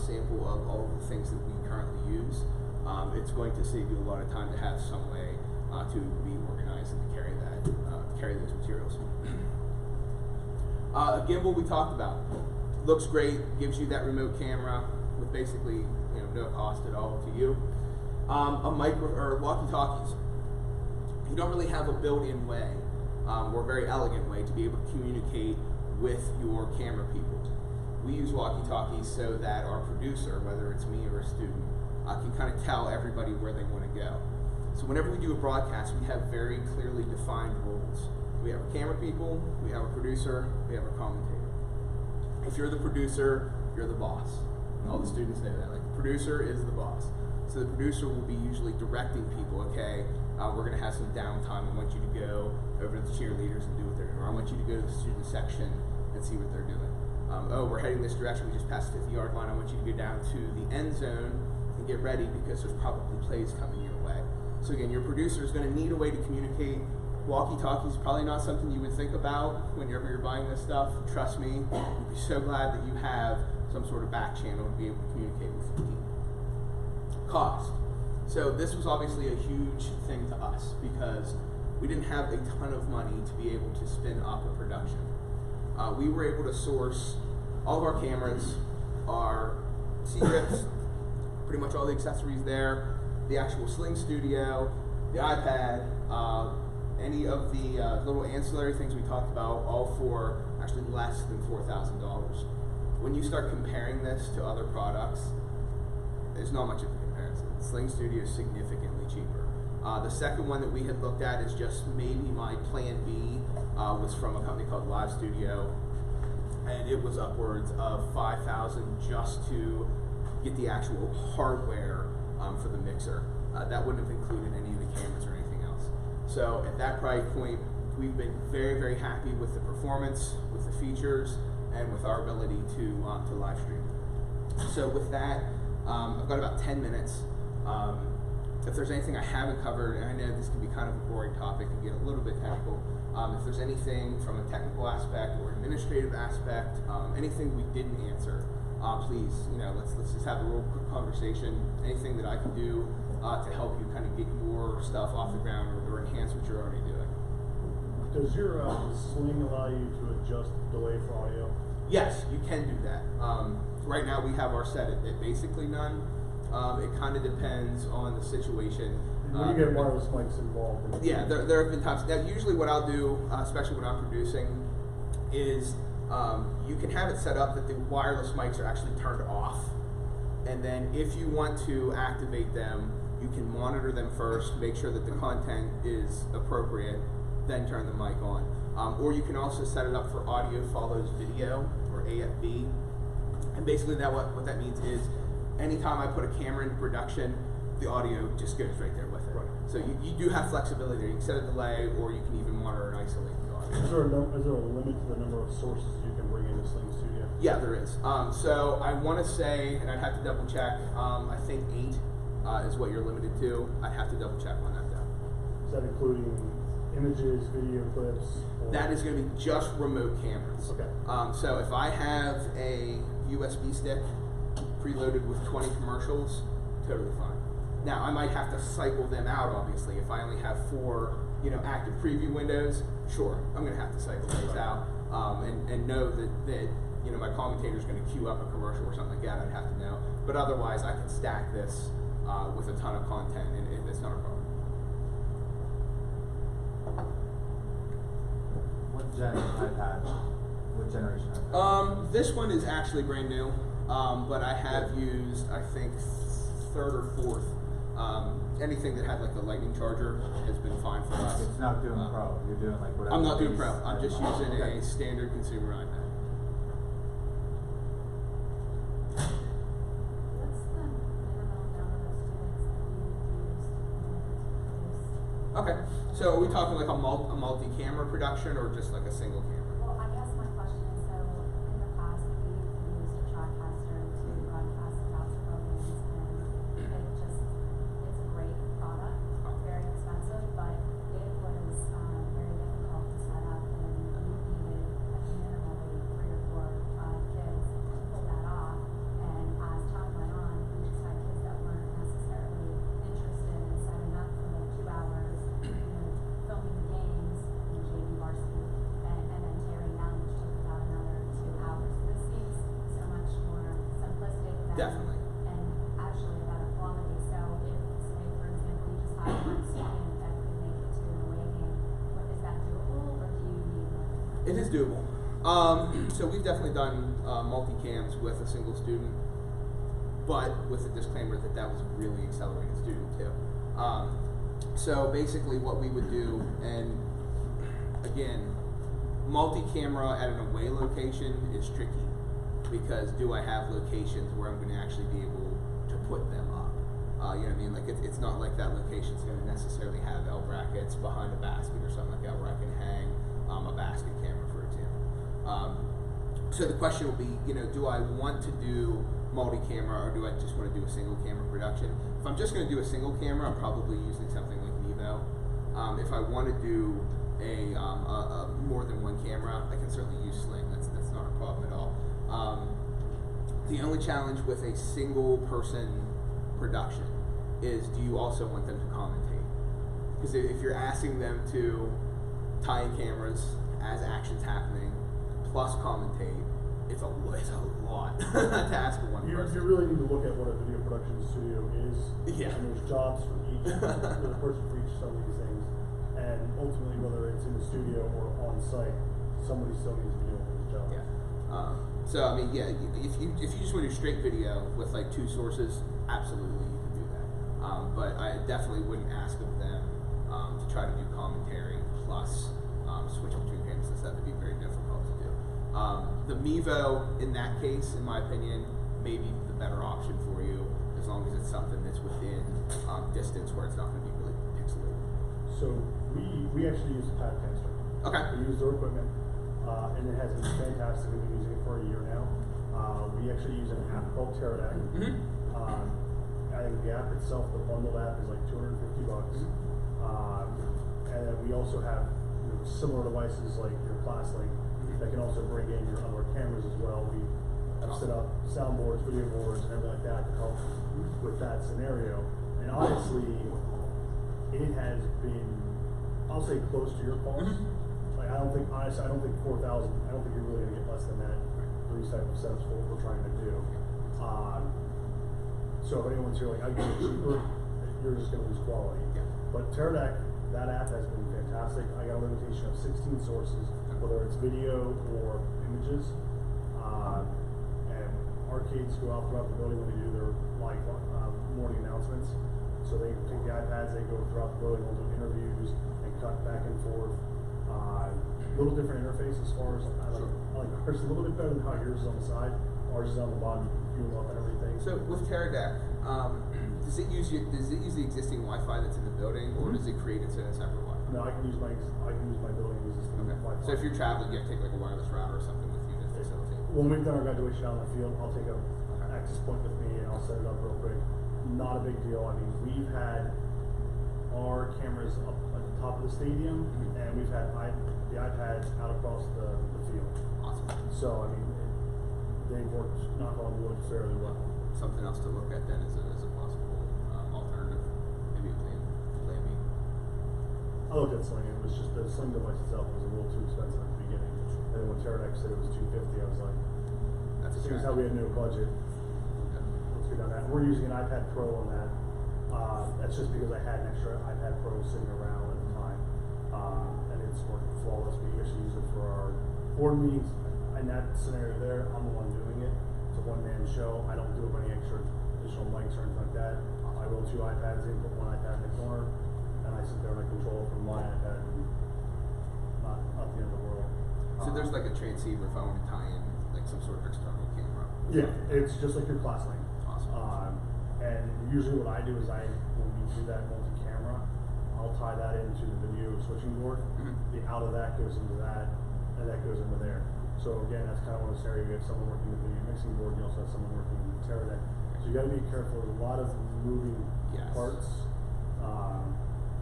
sample of all of the things that we currently use. It's going to save you a lot of time to have some way to be organized and to carry those materials. A gimbal we talked about. Looks great, gives you that remote camera with basically no cost at all to you. A walkie-talkies. You don't really have a built-in way or a very elegant way to be able to communicate with your camera people. We use walkie-talkies so that our producer, whether it's me or a student, can kind of tell everybody where they want to go. So whenever we do a broadcast, we have very clearly defined roles. We have our camera people, we have a producer, we have a commentator. If you're the producer, you're the boss. All the students know that. Like, the producer is the boss. So the producer will be usually directing people, okay, we're going to have some downtime. I want you to go over to the cheerleaders and do what they're doing. Or I want you to go to the student section and see what they're doing. Oh, we're heading this direction. We just passed the 50-yard line. I want you to go down to the end zone and get ready because there's probably plays coming your way. So again, your producer is going to need a way to communicate. Walkie-talkie is probably not something you would think about whenever you're buying this stuff. Trust me, you'll be so glad that you have some sort of back channel to be able to communicate with your team. Cost. So this was obviously a huge thing to us because we didn't have a ton of money to be able to spin up a production. We were able to source all of our cameras, our C-grips, pretty much all the accessories there, the actual Sling Studio, the iPad, any of the little ancillary things we talked about, all for actually less than $4,000. When you start comparing this to other products, there's not much of a comparison. Sling Studio is significantly cheaper. The second one that we had looked at is just maybe my plan B, was from a company called Live Studio, and it was upwards of $5,000 just to get the actual hardware for the mixer. That wouldn't have included any of the cameras or anything else. So at that price point, we've been very, very happy with the performance, with the features, and with our ability to live stream. So with that, I've got about 10 minutes. If there's anything I haven't covered, and I know this can be kind of a boring topic and get a little bit technical, if there's anything from a technical aspect or administrative aspect, anything we didn't answer, please, let's just have a real quick conversation. Anything that I can do to help you kind of get your stuff off the ground or enhance what you're already doing. Does your Sling allow you to adjust delay for audio? Yes, you can do that. Right now we have our set at basically none. It kind of depends on the situation. When you get wireless mics involved. Yeah, there have been times. Now, usually what I'll do, especially when I'm producing, is you can have it set up that the wireless mics are actually turned off. And then if you want to activate them, you can monitor them first, make sure that the content is appropriate, then turn the mic on. Or you can also set it up for audio follows video, or AFV. And basically what that means is anytime I put a camera into production, the audio just goes right there with it. Right. So you do have flexibility there. You can set a delay, or you can even monitor and isolate the audio. Is there a limit to the number of sources you can bring into Sling Studio? Yeah, there is. So I want to say, and I'd have to double check, I think 8 is what you're limited to. I'd have to double check on that though. Is that including images, video clips? That is going to be just remote cameras. Okay. So if I have a USB stick preloaded with 20 commercials, totally fine. Now I might have to cycle them out. Obviously, if I only have 4, active preview windows, sure, I'm going to have to cycle those out, and know that my commentator is going to queue up a commercial or something like that. I'd have to know, but otherwise, I can stack this with a ton of content, and it's not a problem. What gen iPad? What generation iPad? This one is actually brand new, but I have used, I think, 3rd or 4th. Anything that had like the lightning charger has been fine for us. It's not doing Pro. You're doing like whatever. I'm not doing Pro. I'm just model. using Okay. a standard consumer iPad. What's the minimum number of students that you used in order to produce? Okay, so are we talking like a multi-camera production or just like a single camera? Well, I guess my question is, so in the past, we've used a TriCaster to broadcast announced programs, and it's a great product. It's very expensive, but it was very difficult to set up, and you needed minimally 3 or 4 or 5 kids to pull that off. And as time went on, we just had kids that weren't necessarily interested in setting up for like 2 hours, filming the games in JV varsity, and then tearing down, which took about another 2 hours. This seems so much more simplistic than, Definitely. and actually better quality. So if, say, for example, you just had one student that could make it to an away game, is that doable, or do you need like? It is doable. So we've definitely done multi-cams with a single student, but with the disclaimer that that was a really accelerated student too. So basically what we would do, and again, multi-camera at an away location is tricky, because do I have locations where I'm going to actually be able to put them up? You know what I mean? Like it's not like that location's going to necessarily have L brackets behind a basket or something like that where I can hang a basket camera, for example. So the question will be, do I want to do multi-camera, or do I just want to do a single camera production? If I'm just going to do a single camera, I'm probably using something like Nevo. If I want to do a more than one camera, I can certainly use Sling. That's not a problem at all. The only challenge with a single person production is, do you also want them to commentate? Because if you're asking them to tie in cameras as action's happening, plus commentate, it's a lot to ask for one You person. really need to look at what a video production studio is. Yeah. And there's jobs for each, there's a person for each some of these things. And ultimately, whether it's in the studio or on site, somebody still needs to be doing this job. Yeah. So I mean, yeah, if you just want to do straight video with like 2 sources, absolutely you can do that. But I definitely wouldn't ask of them to try to do commentary plus switch between campuses. That would be very difficult to do. The Mevo, in that case, in my opinion, may be the better option for you as long as it's something that's within distance where it's not going to be really pixelated. So we actually use Padcaster. Okay. We use their equipment, and it has been fantastic. We've been using it for a year now. We actually use an app called Teradek. Mm-hmm. I think the app itself, the bundled app, is like $250. And then we also have similar devices like your ClassLink that can also bring in your other cameras as well. We have set up soundboards, video boards, and everything like that to help with that scenario. And honestly, it has been, I'll say, close to your cost. Like I don't think 4,000. I don't think you're really gonna get less than that for these type of setups for what we're trying to do. So if anyone's here like I get it cheaper, you're just gonna lose quality. Yeah. But Teradek, that app has been fantastic. I got a limitation of 16 sources, whether it's video or images. And arcades go out throughout the building when they do their live morning announcements. So they take the iPads, they go throughout the building, we'll do interviews and cut back and forth. Little different interface as far as I like ours a little bit better than how yours is on the side. Ours is on the bottom, you can fuel up and everything. So with Teradek, does it use the existing Wi-Fi that's in the building, or does it create its own separate Wi-Fi? No, I can use my building existing Okay. Wi-Fi. So if you're traveling, you have to take like a wireless router or something with you to facilitate. When we've done our graduation out in the field, I'll take a access point with me and I'll set it up real quick. Not a big deal. I mean, we've had our cameras up at the top of the stadium, and we've had the iPads out across the field. Awesome. So I mean, they've worked, knock on wood, fairly well. Something else to look at then is a possible alternative, maybe a plan B. I looked at Sling. It was just the Sling device itself was a little too expensive at the beginning, and then when Teradek said it was $250, I was like, That's seeing as how we had no budget, let's get on that. We're using an iPad Pro on that. That's just because I had an extra iPad Pro sitting around at the time, and it's worked flawless. We actually use it for our board meetings. In that scenario there, I'm the one doing it. It's a one-man show. I don't do it with any extra additional mics or anything like that. I roll 2 iPads in, put one iPad in the corner, and I sit there and I control from my iPad. And not the end of the world. So there's like a transceiver if I want to tie in like some sort of external camera. Yeah, it's just like your ClassLink. Awesome. And usually what I do is when we do that multi-camera, I'll tie that into the video switching board. The out of that goes into that, and that goes into there. So again, that's kind of one of the scenarios. You have someone working the video mixing board, you also have someone working the Teradek. So you got to be careful. There's a lot of moving parts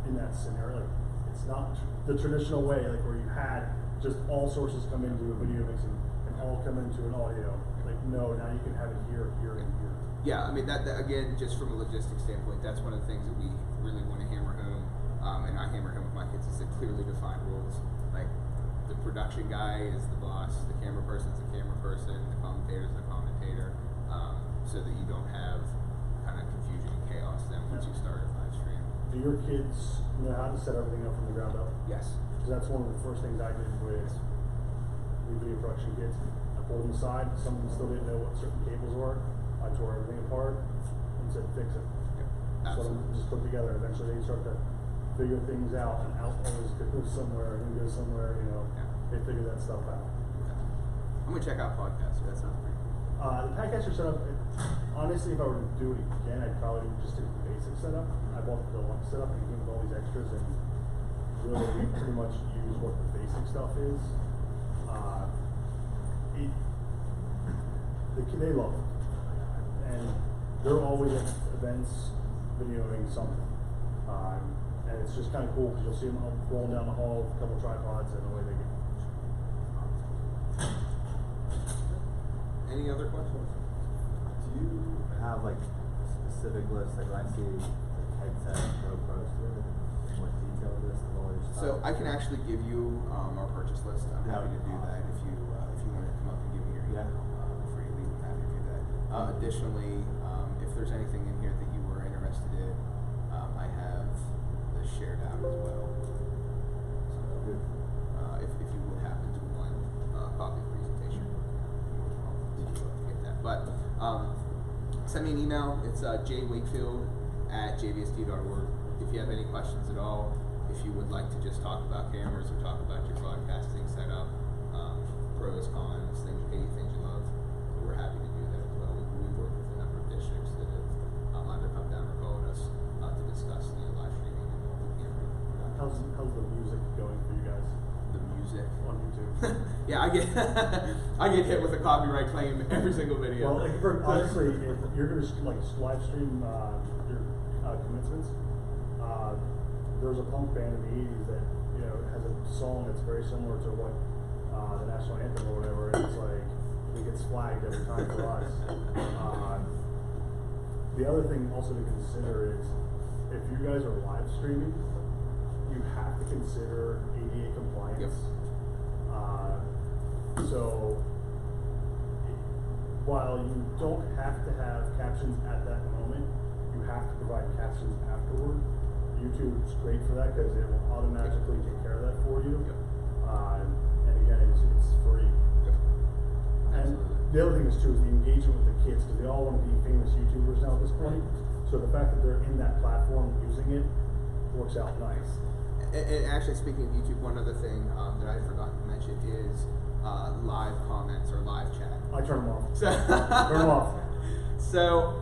in that scenario. Like, it's not the traditional way, like where you had just all sources come into a video mixing and all come into an audio. Like no, now you can have it here, here, and here. Yeah, I mean that again, just from a logistics standpoint, that's one of the things that we really want to hammer home, and I hammer home with my kids is the clearly defined rules. Like the production guy is the boss, the camera person's the camera person, the commentator's the commentator, so that you don't have kind of confusion and chaos then once you start a live stream. Do your kids know how to set everything up from the ground up? Yes. Because that's one of the first things I did with the video production kids. I pulled them aside. Some of them still didn't know what certain cables were. I tore everything apart and said, fix it. Yeah, So absolutely. just put together. Eventually they start to figure things out, and out always goes somewhere, and goes somewhere, they figure that stuff out. I'm gonna check out podcasts. That sounds pretty cool. The Padcaster setup, honestly, if I were to do it again, I'd probably just do the basic setup. I bought the deluxe setup and it came with all these extras, and really we pretty much use what the basic stuff is. They love it. And they're always at events videoing something. And it's just kind of cool because you'll see them all rolling down the hall with a couple tripods and away they go. Any other questions? Do you have like a specific list? Like when I see like headset, GoPros, do you have more detail detailed list of all your stuff. So I can actually give you our purchase list. I'm That happy would to be do that awesome. if you want to come up and give me your email before you leave. I'm happy to do that. Additionally, if there's anything in here that you were interested in, I have this shared out as well. So, if you would happen to want a copy of the presentation, you're more than welcome to get that. But send me an email. It's jwakefield@jvsd.org. If you have any questions at all, if you would like to just talk about cameras or talk about your broadcasting setup, pros, cons, things you hate, things you love, we're happy to do that as well. We work with a number of districts that have either come down or called us to discuss the live streaming and the camera. How's the music going for you guys The music. on YouTube? Yeah, I get hit with a copyright claim every single video. Well, like, honestly, if you're gonna live stream your commencements, there's a punk band in the '80s that has a song that's very similar to what the national anthem or whatever, and it's like it gets flagged every time for us. The other thing also to consider is if you guys are live streaming, you have to consider ADA compliance. Yep. So while you don't have to have captions at that moment, you have to provide captions afterward. YouTube's great for that because it will automatically take care of that for you. Yep. And again, it's free. Yep. And Absolutely. the other thing is too is the engagement with the kids because they all want to be famous YouTubers now at this point. So the fact that they're in that platform using it works out nice. And actually, speaking of YouTube, one other thing that I forgot to mention is live comments or live chat. I turn them off. So, Turn them off. So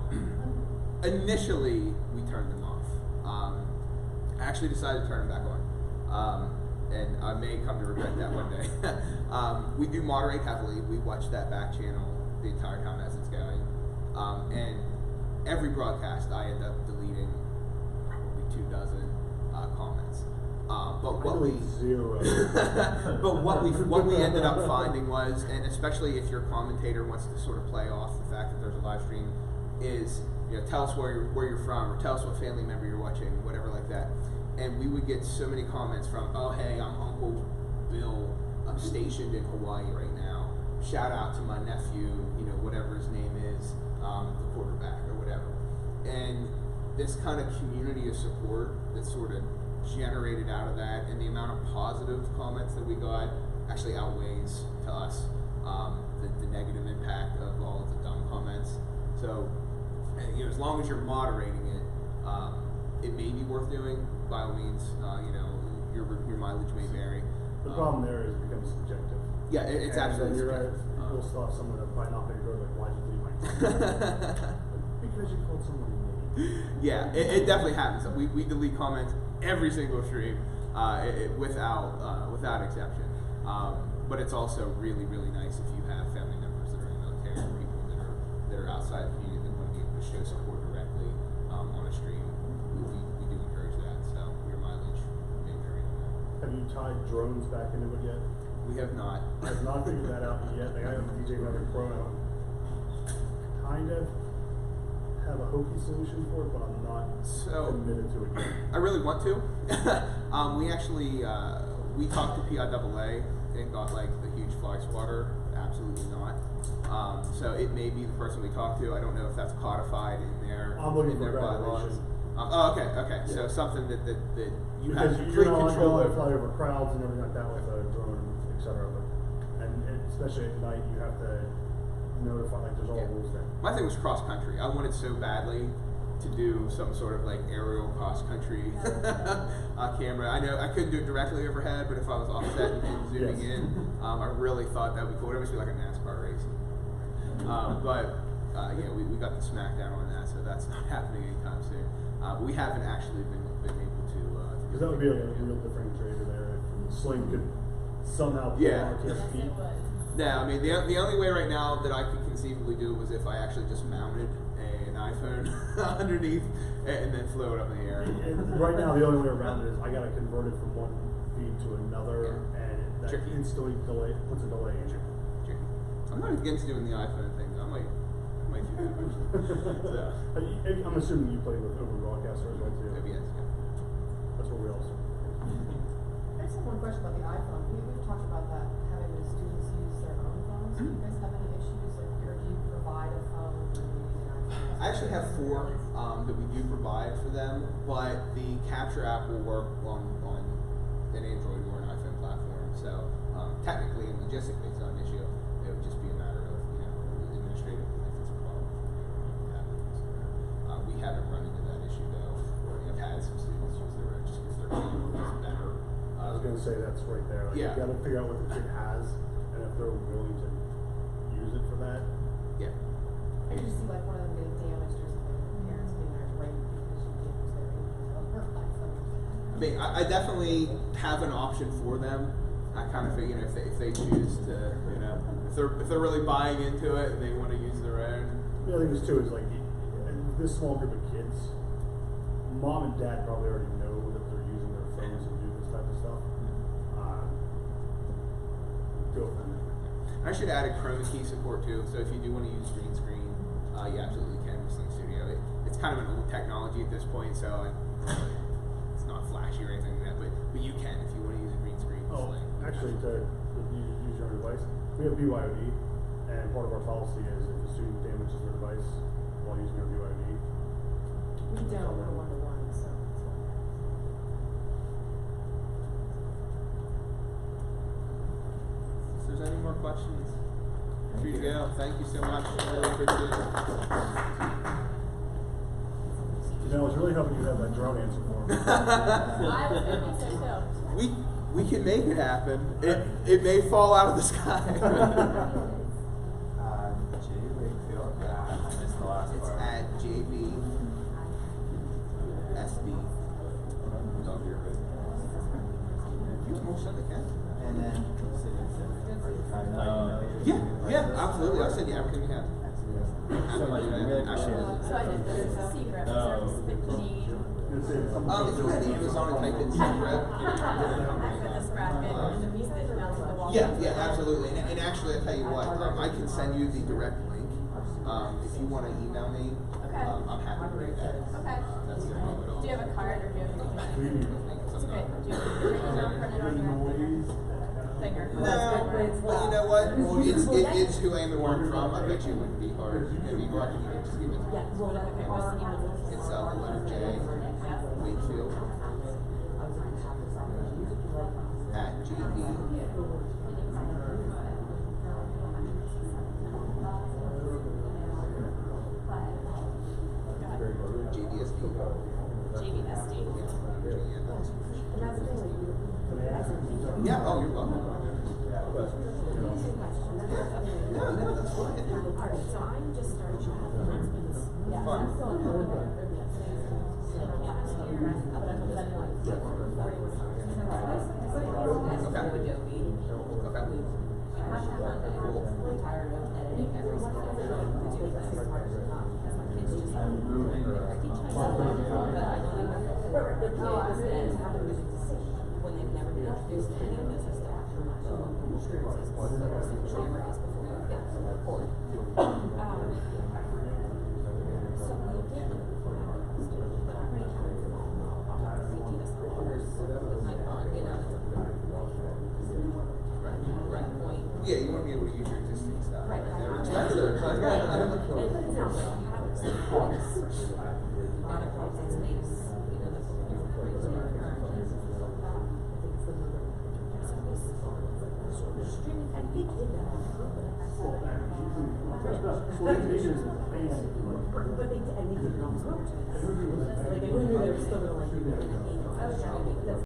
initially, we turned them off. I actually decided to turn them back on, and I may come to regret that one day. We do moderate heavily. We watch that back channel the entire time as it's going, and every broadcast I end up deleting probably 24 comments. But what we zero. but what we ended up finding was, and especially if your commentator wants to sort of play off the fact that there's a live stream, is tell us where you're from, or tell us what family member you're watching, whatever like that. And we would get so many comments from, oh hey, I'm Uncle Bill, I'm stationed in Hawaii right now. Shout out to my nephew, whatever his name is, the quarterback or whatever. And this kind of community of support that sort of generated out of that, and the amount of positive comments that we got actually outweighs to us the negative impact of all of the dumb comments. So, as long as you're moderating it, it may be worth doing. By all means, your mileage may vary. The problem there is it becomes subjective. Yeah, it's And absolutely then you're right. subjective. You'll still have someone that's probably not going to go like, why did you leave my team? Because you called someone name. Yeah, it definitely happens. We delete comments every single stream without exception. But it's also really, really nice if you have family members that are in the military or people that are outside the community that want to be able to show support directly on a stream. We do encourage that. So your mileage may vary on that. Have you tied drones back into it yet? We have not. I have not figured that out yet. Like, I have a DJ Maverick Pro now. Kind of have a hokey solution for it, but I'm not committed to it yet. I really want to. We actually we talked to PIAA and got like the huge fly swatter. Absolutely not. So it may be the person we talked to. I don't know if that's codified in their I'm looking in for their bylaws. graduation. Okay. Yeah. So something that you Because have you're complete not control going to over. fly over crowds and everything like that with a drone, etc. And especially at night, you have to notify. Like, there's all rules there. My thing was cross country. I wanted so badly to do some sort of like aerial cross country camera. I know I couldn't do it directly overhead, but if I was offset and zooming Yes. in, I really thought that would be cool. It must be like a NASCAR race. We got the smackdown on that, so that's not happening anytime soon. We haven't actually been able to. Because that would be like a real differentiator there. If Sling could somehow pull Yeah. on his feet. No, I mean the only way right now that I could conceivably do it was if I actually just mounted an iPhone underneath and then flew it up in the air. And right now, the only way around it is I got to convert it from one feed to another, and that Tricky. instantly puts a delay in it. Tricky. I'm not against doing the iPhone thing. I might do that. I'm assuming you play with Open Broadcaster as well too. Maybe yes. That's what we all. just have one question about the iPhone. We've talked about that, having the students use their own phones. Do you guys have any issues, like, or do you provide a phone when you're using iPhone? I actually have 4 that we do provide for them, but the Capture app will work on an Android or an iPhone platform. So technically and logistically, it's not an issue. It would just be a matter of administrative if it's a problem. We haven't run into that issue though. I've had some students use their own just because their camera is better. I was gonna say that's right there. Like, Yeah. you gotta figure out what the kid has, and if they're willing to use it for that. Yeah. I could just see like one of them getting damaged or something, and parents being irate because you didn't use their iPhone. I mean, I definitely have an option for them. I kind of figure if they choose to, if they're really buying into it and they want to use their own. The other thing is too is like, and this small group of kids, mom and dad probably already know that they're using their phones to do this type of stuff. Go from there. I should add a chroma key support too. So if you do want to use green screen, you absolutely can with Sling Studio. It's kind of an old technology at this point, so it's not flashy or anything like that. But you can if you want to use a green screen. with Oh, Sling. actually, to use your own device, we have BYOD, and part of our policy is if a student damages their device while using our BYOD. We don't, we're one-to-one, so. If there's any more questions, free to go. Thank you so much. I really appreciate it. It's really helping you have that drone answer for me. I was gonna think so too. We can make it happen. It may fall out of the sky. J. Wakefield, I missed the last It's part. at JV SD. Dog here, but you almost said the cat. And then, Yeah, absolutely. I'll send you everything we have. So much, really appreciate it. So I did the secret, No. so 15. If you had Amazon and type in secret. I put this bracket and the piece that mounts to the wall. Yeah, absolutely. And actually, I'll tell you what, I can send you the direct link. If you want to email me, Okay. I'm happy to do that. Okay. That's no problem at all. Do you have a card or do you have anything? It's Okay. Do you have your email printed on your finger? No, well, you know what? It's who I am and where I'm from. I bet you it wouldn't be hard. I mean, you can just give it. Okay, what's the email? It's the letter J, Wakefield, at JVSD. JVSD. Yeah, oh, you're welcome. No, that's fine. Alright, so I'm just starting to have announcements. Yeah, Fun. I'm still on the when they've never been introduced to any of this stuff, insurances, cameras before you get to the court. So we did, but I already have it all. We do this for others, like, you know, Right. point. Yeah, you want to be able to use your existing stuff. Right. They're expensive. And for example, you have some courts, not a closet space, you know, that's what we're streaming, I think did that. But they did, and they did it on purpose. Like, they knew they were still gonna like do that.